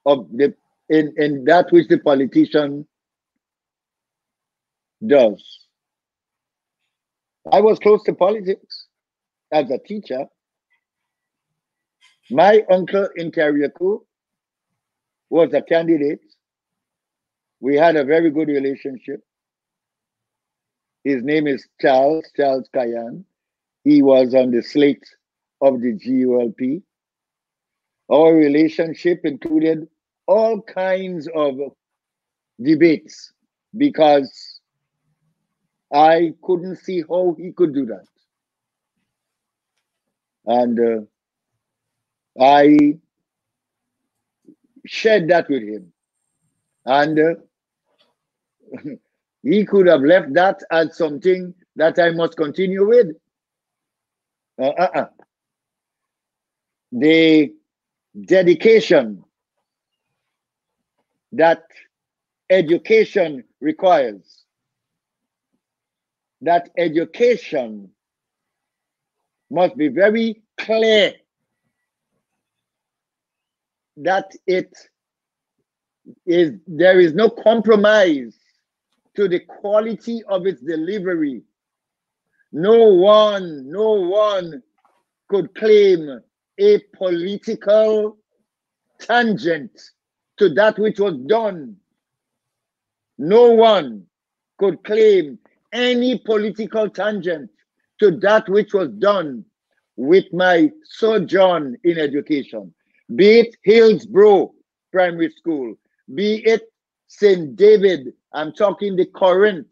of in that which the politician does. I was close to politics as a teacher. My uncle in Carriacou was a candidate. We had a very good relationship. His name is Charles Kayan. He was on the slate of the GULP. Our relationship included all kinds of debates because I couldn't see how he could do that. And I shared that with him. And he could have left that as something that I must continue with. The dedication that education requires, that education must be very clear there is no compromise to the quality of its delivery. No one could claim a political tangent to that which was done. No one could claim any political tangent to that which was done with my sojourn in education, be it Hillsborough Primary School, be it St. David. I'm talking the current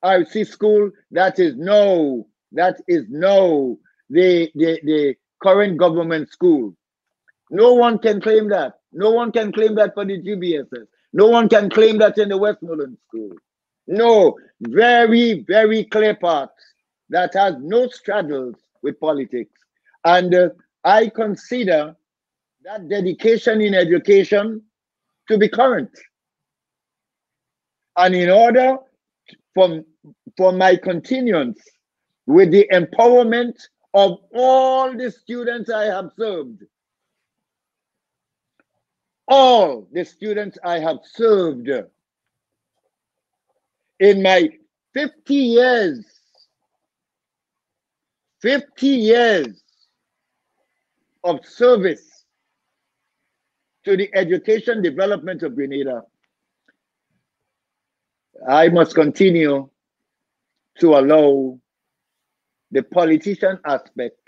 RC school that is now the current government school. No one can claim that. No one can claim that for the GBSS. No one can claim that in the Westmoreland school. No, very, very clear path that has no straddles with politics. And I consider that dedication in education to be current. And in order for my continuance with the empowerment of all the students I have served, all the students I have served in my 50 years of service to the education development of Grenada, I must continue to allow the politician aspect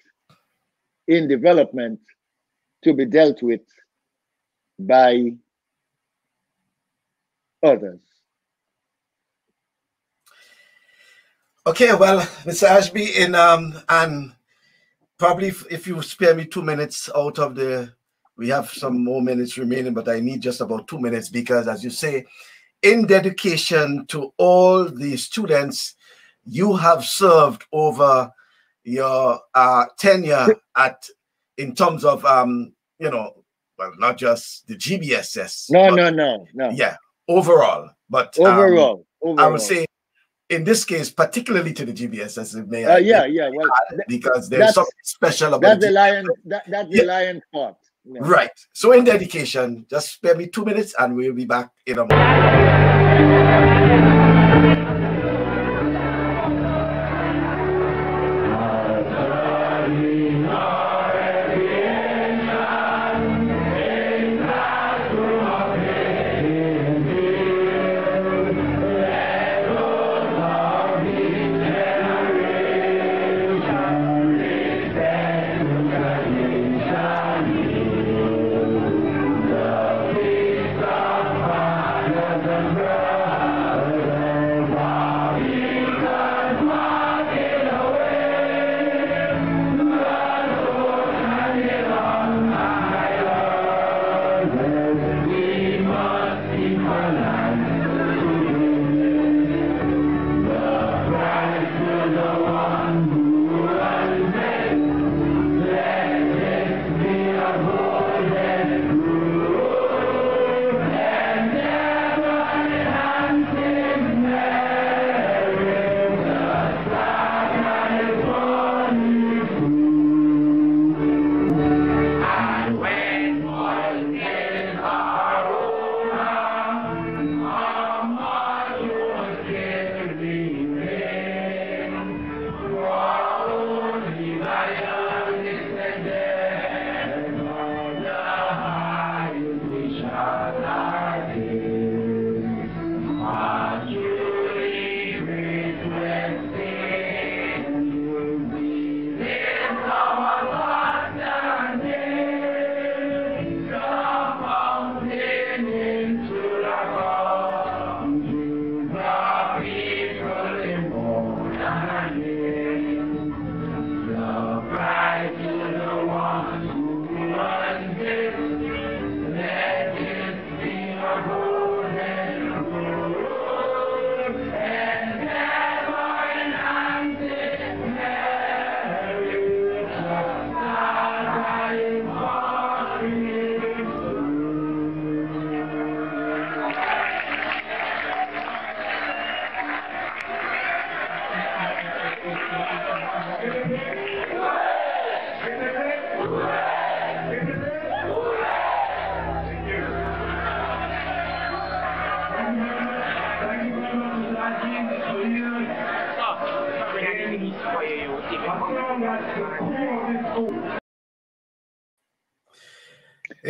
in development to be dealt with by others. Okay, well, Mr. Ashby, and probably if you spare me 2 minutes out of we have some more minutes remaining, but I need just about 2 minutes because, as you say, in dedication to all the students you have served over your tenure in terms of, well, not just the GBSS. No. Yeah, overall. But overall. I would say, in this case, particularly to the GBSS, well, because there's something special about the lion part. Yeah. Right. So in dedication, just spare me 2 minutes and we'll be back in a moment.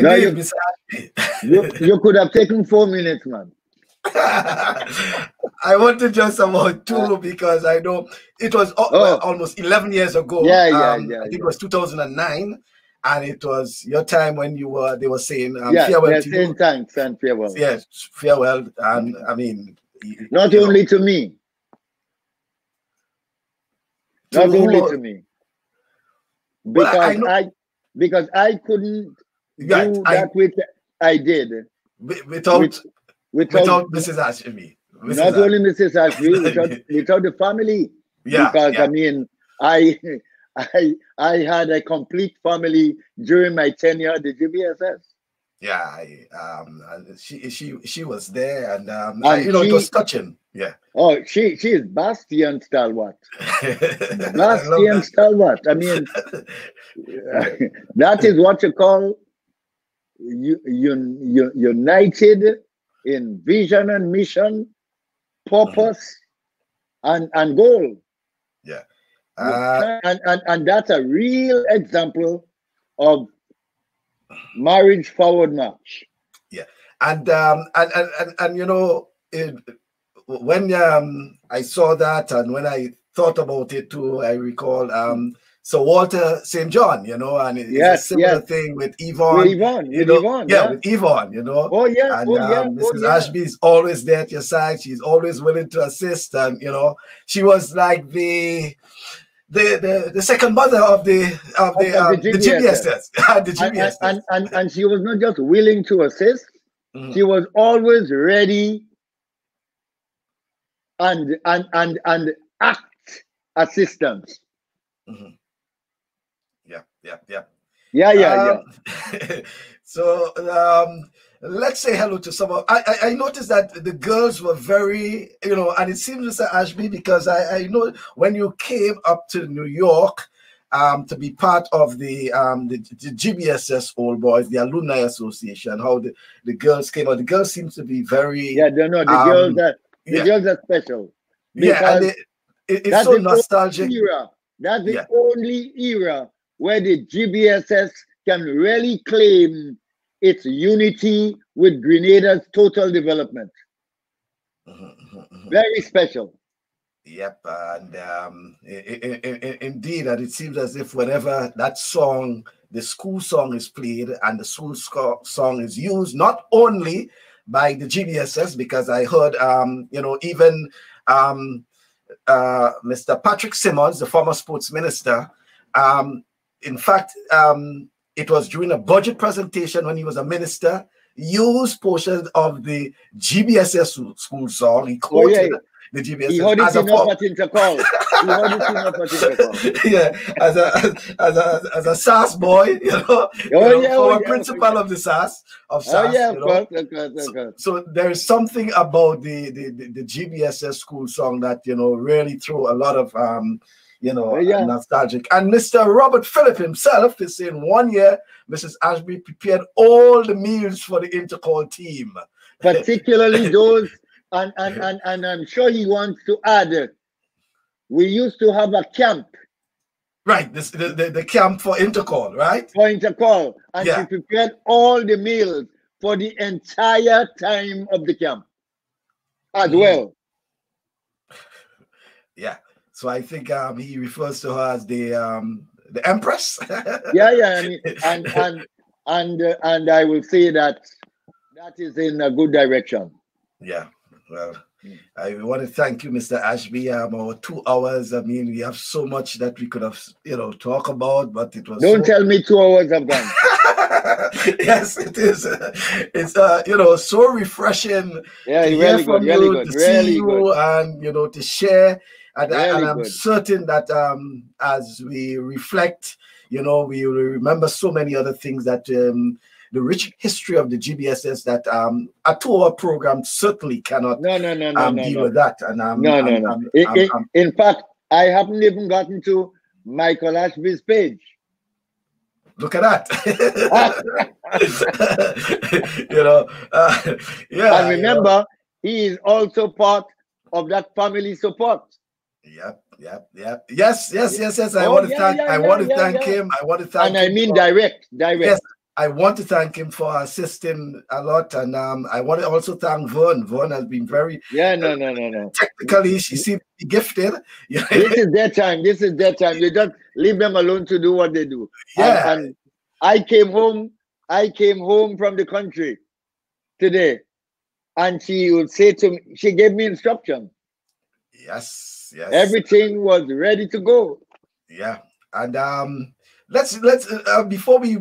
No, Indeed, Mr. Ashby. you could have taken 4 minutes, man. I wanted just about 2 because I know it was well, almost 11 years ago. I think it was 2009, and it was your time when you were. They were saying farewell to you. Thanks and farewell. Yes, farewell, and I mean, not only to me. Not only to me. Because I couldn't do that which I did without Mrs. Ashby. Not only Mrs. Ashby, without the family. Yeah. Because I mean, I had a complete family during my tenure at the GBSS. Yeah, she was there, and it was touching. Yeah. Oh, she is bastion stalwart. Bastion stalwart. I mean, that is what you call united in vision and mission, purpose, and goal. Yeah. And that's a real example of marriage forward march. Yeah. And you know, when I saw that, and when I thought about it too, I recall Sir Walter St. John, you know, and it's a similar thing with Yvonne. With Yvonne, with Yvonne, you know. Oh yeah. And Mrs. Ashby is always there at your side. She's always willing to assist, and you know, she was like the second mother of the GBSS. The GBSS. And she was not just willing to assist, she was always ready and act assistance. Yeah. So let's say hello to some of. I noticed that the girls were very, you know, and it seems, Mr. Ashby, because I know when you came up to New York to be part of the GBSS Old Boys, the Alumni Association, how the girls came out. The girls seem to be very the girls are special. And it's so nostalgic. That's the only era where the GBSS can really claim its unity with Grenada's total development. Very special. Yep, and indeed, and it seems as if whenever that song, the school song, is played and the school song is used, not only by the GBSS, because I heard, you know, even Mr. Patrick Simmons, the former sports minister, in fact, it was during a budget presentation when he was a minister, used portions of the GBSS school song. He quoted the GBSS. He heard it enough at Intercall. As a SAS boy, you know, former principal of the SAS of SAS. Of course. So there is something about the GBSS school song that, you know, really threw a lot of nostalgic. And Mr. Robert Phillip himself is saying 1 year Mrs. Ashby prepared all the meals for the Intercall team, particularly those. And I'm sure he wants to add, we used to have a camp. Right, the camp for Intercall, right? For Intercall. And she prepared all the meals for the entire time of the camp as well. Yeah. So I think he refers to her as the Empress. And I will say that is in a good direction. Yeah. Well, I want to thank you, Mr. Ashby. Our 2 hours. I mean, we have so much that we could have, you know, talk about, but it was. Don't tell me 2 hours have gone. Yes, it is. It's you know, so refreshing to hear from you, to see you, and you know, to share. And I'm certain that as we reflect, you know, we will remember so many other things that. The rich history of the GBSS that a 2-hour program certainly cannot deal with that. And in fact, I haven't even gotten to Michael Ashby's page. Look at that. You know, And remember, he is also part of that family support. Yep. Yes. I want to thank him. I want to thank him. And I mean direct. Yes, I want to thank him for assisting a lot, and I want to also thank Vern. Vern has been very no. Technically, she seems to be gifted. This is their time. You just leave them alone to do what they do. Yeah. And I came home from the country today, and she would say to me, she gave me instruction. Yes. Everything was ready to go. Yeah. And let's before we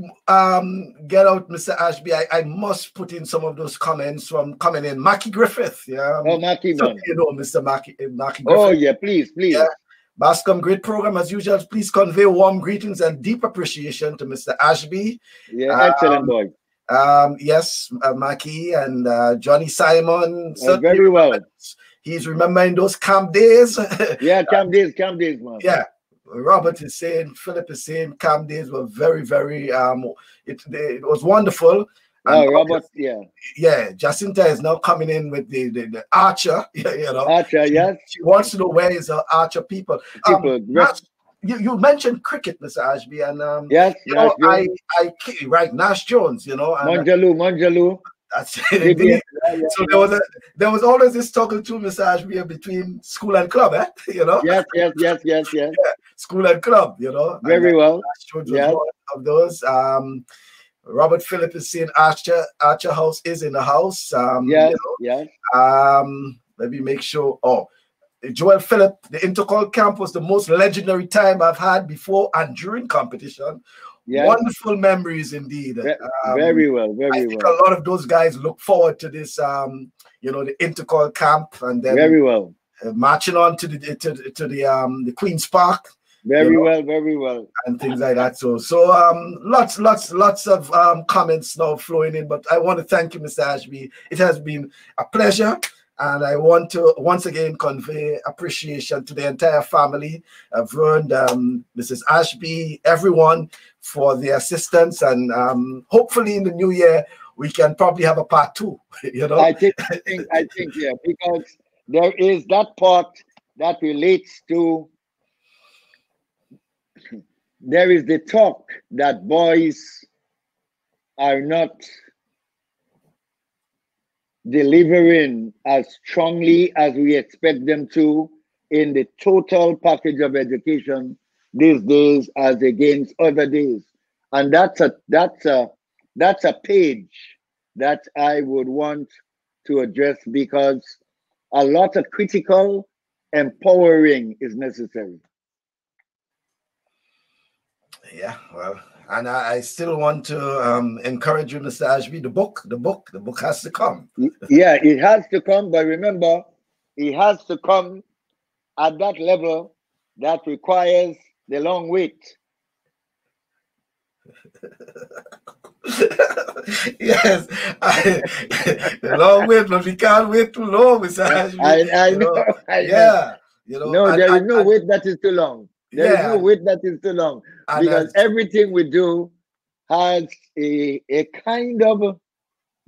get out, Mr. Ashby, I must put in some of those comments from coming in. Mackie Griffith. Yeah. Mackie, so, Mr. Mackie Griffith. Oh yeah, please. Yeah. Bascom, great program as usual. Please convey warm greetings and deep appreciation to Mr. Ashby. Yeah, excellent boy. Yes, Mackie and Johnny Simon. Very well. He's remembering those camp days. Yeah, camp days, man. Yeah. Robert is saying, Philip is saying, camp days were very, very. It was wonderful. And Robert, yeah. Jacinta is now coming in with the Archer. Archer, yes. She wants to know where is the Archer people. You mentioned cricket, Mr. Ashby, and yes, I right Nash Jones, Monjaloo. That's it. So there was always this toggle too, Mr. Ashby, between school and club, Yes. Yeah, school and club, Very well. Yes. One of those. Robert Phillip is saying Archer House is in the house. Yes. Let me make sure. Oh, Joel Phillip, the Intercall camp was the most legendary time I've had before and during competition. Yes. Wonderful memories indeed. Very well. I think a lot of those guys look forward to this, the Intercall camp, and then very well marching on to the Queen's Park. Very well, and things like that. So lots of comments now flowing in. But I want to thank you, Mr. Ashby. It has been a pleasure. And I want to once again convey appreciation to the entire family, Vern, Mrs. Ashby, everyone for the assistance. And hopefully in the new year, we can probably have a part 2, I think, yeah, because there is that part that relates to, there is the talk that boys are not delivering as strongly as we expect them to in the total package of education these days as against other days. And that's a page that I would want to address, because a lot of critical empowering is necessary. Yeah, well, and I still want to encourage you, Mr. Ashby. The book has to come. Yeah, it has to come. But remember, it has to come at that level that requires the long wait. Yes, the long wait, but we can't wait too long, Mr. Ashby. I know. No, there is no wait that is too long. There is no wait that is too long, because everything we do has a kind of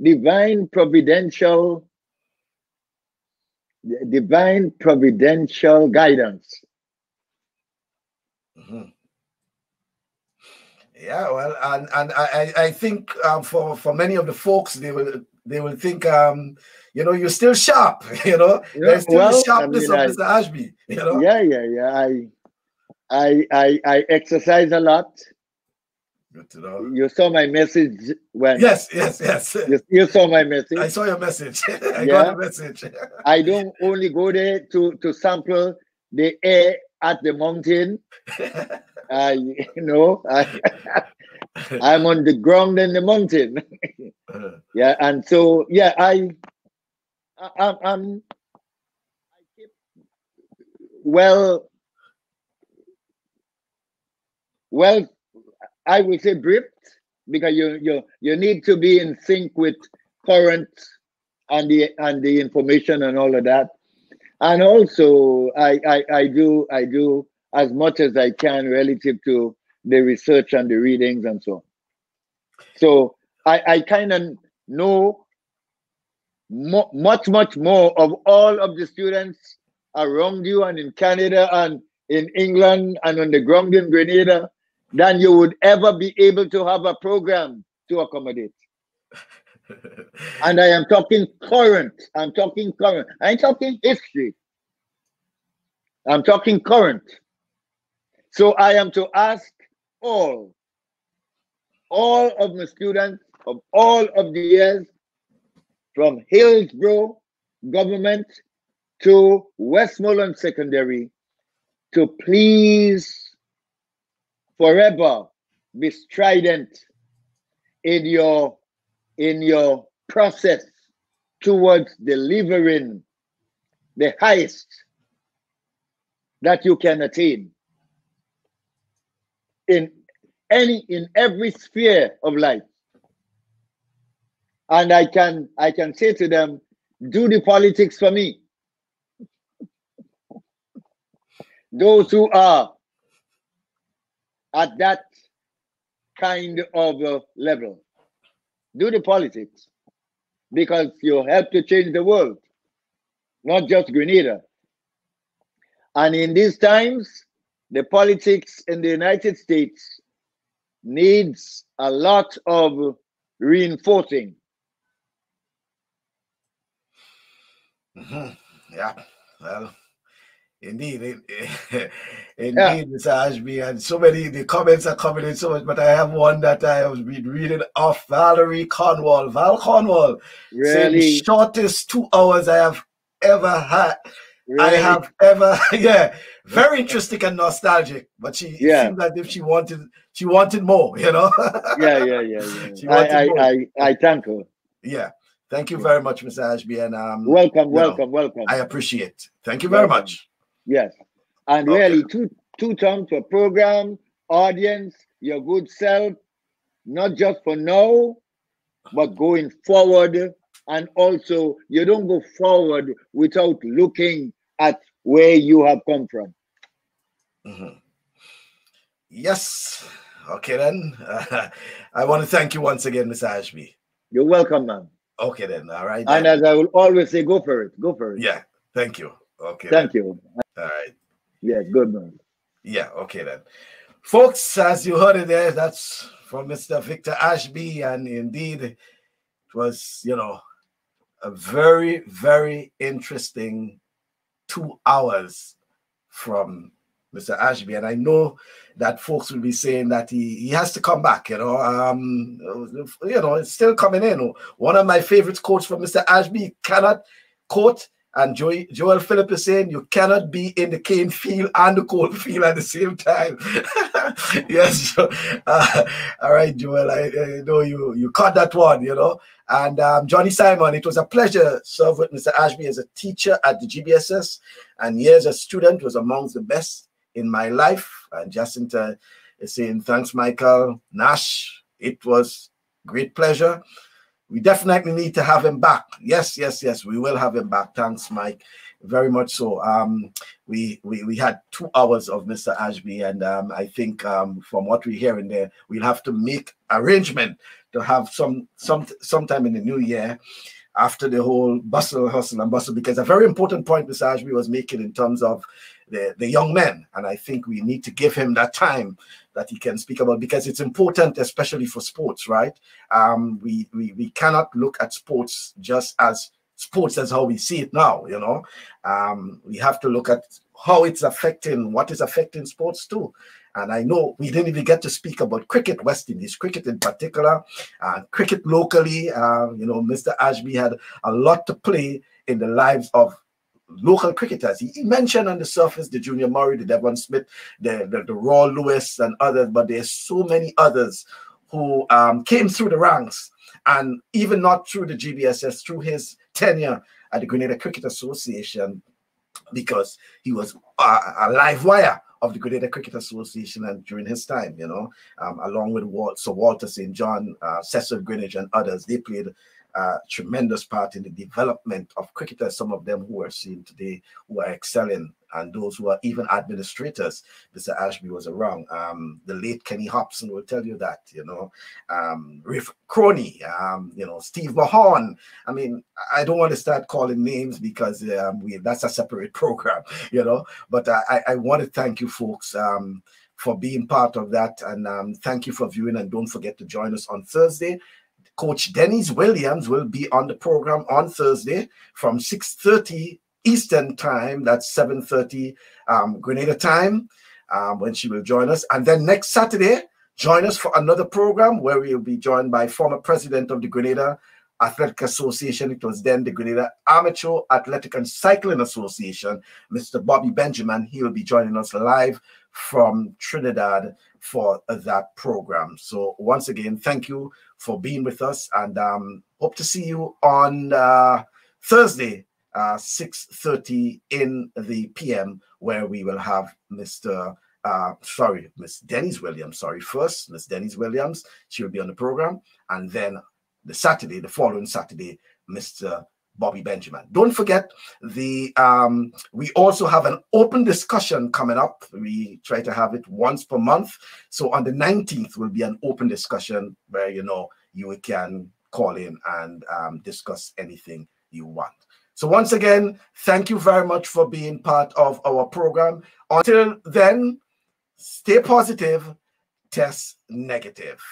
divine providential guidance. Mm-hmm. Yeah, well, and I think for many of the folks, they will think you're still sharp, there's still the sharpness of Mr. Ashby, Yeah. I exercise a lot. Good to know. You saw my message when. Yes. You saw my message. I saw your message. I got a message. I don't only go there to sample the air at the mountain. I'm on the ground in the mountain. Yeah, and so I'm well, I would say briefed, because you need to be in sync with current and the information and all of that. And also I do as much as I can relative to the research and the readings and so on. So I kind of know much more of all of the students around you and in Canada and in England and on the ground in Grenada than you would ever be able to have a program to accommodate. And I am talking current. I'm talking current. I ain't talking history. I'm talking current. So I am to ask all of my students of all of the years from Hillsborough Government to Westmoreland Secondary to please forever be strident in your process towards delivering the highest that you can attain in every sphere of life. And I can say to them, do the politics for me. Those who are at that kind of level, do the politics, because you help to change the world, not just Grenada. And in these times, the politics in the United States needs a lot of reinforcing. Yeah, well, indeed, indeed, Mr. Ashby, and so many, the comments are coming in so much, but I have one that I have been reading off Valerie Cornwall. Val Cornwall, saying the shortest 2 hours I have ever had. Really? I have ever, yeah, very interesting and nostalgic, but she seemed as if she wanted more, you know. I thank her. Yeah. Thank you very much, Mr. Ashby, and welcome. I appreciate it. Thank you very much. Yes, and really, two terms for program, audience, your good self, not just for now, but going forward. And also, you don't go forward without looking at where you have come from. Yes. Okay, then. I want to thank you once again, Mr. Ashby. You're welcome, man. Okay, then. All right. And as I will always say, go for it. Go for it. Yeah. Thank you. Okay. Thank you. All right. Yeah, good, man. Yeah. Okay, then. Folks, as you heard it there, that's from Mr. Victor Ashby. And indeed, it was, you know, a very, very interesting 2 hours from Mr. Ashby. And I know that folks will be saying that he has to come back, you know, it's still coming in. One of my favorite quotes from Mr. Ashby cannot quote, and Joel Phillip is saying, you cannot be in the cane field and the coal field at the same time. Yes. All right, Joel, I know you caught that one, you know. And Johnny Simon, it was a pleasure serve with Mr. Ashby as a teacher at the GBSS, and years as a student was amongst the best in my life. And Jacinta is saying, thanks, Michael Nash. It was great pleasure. We definitely need to have him back. Yes, we will have him back. Thanks, Mike. Very much so. We had 2 hours of Mr. Ashby, and I think from what we're hearing there, we'll have to make arrangement to have sometime in the new year, after the whole hustle and bustle, because a very important point Mr. Ashby was making in terms of the young men, and I think we need to give him that time that he can speak about, because it's important, especially for sports, right? We cannot look at sports just as sports as how we see it now, you know. We have to look at how it's affecting, what is affecting sports too. And I know we didn't even get to speak about cricket, West Indies, cricket in particular, cricket locally. You know, Mr. Ashby had a lot to play in the lives of local cricketers. He mentioned on the surface the Junior Murray, the Devon Smith, the Raw Lewis and others, but there's so many others who came through the ranks, and even not through the GBSS, through his tenure at the Grenada Cricket Association, because he was a live wire of the Grenada Cricket Association, and during his time, you know, along with Sir Walter St. John, Cecil Greenwich and others, they played tremendous part in the development of cricketers, some of them who are seen today who are excelling, and those who are even administrators. Mr. Ashby was around. The late Kenny Hobson will tell you that, you know, Riff Crony, you know, Steve Mahon. I mean, I don't want to start calling names because that's a separate program, you know, but I want to thank you folks for being part of that, and thank you for viewing, and don't forget to join us on Thursday. Coach Dennis Williams will be on the program on Thursday from 6:30 Eastern time. That's 7:30 Grenada time, when she will join us. And then next Saturday, join us for another program where we will be joined by former president of the Grenada Athletic Association. It was then the Grenada Amateur Athletic and Cycling Association, Mr. Bobby Benjamin. He will be joining us live from Trinidad for that program. So once again, thank you for being with us, and hope to see you on Thursday, 6:30 in the PM, where we will have Miss Dennis Williams. First, Miss Dennis Williams. She will be on the program, and then the following Saturday, Mr. Bobby Benjamin. Don't forget, we also have an open discussion coming up. We try to have it once per month. So on the 19th will be an open discussion where, you know, you can call in and discuss anything you want. So once again, thank you very much for being part of our program. Until then, stay positive, test negative.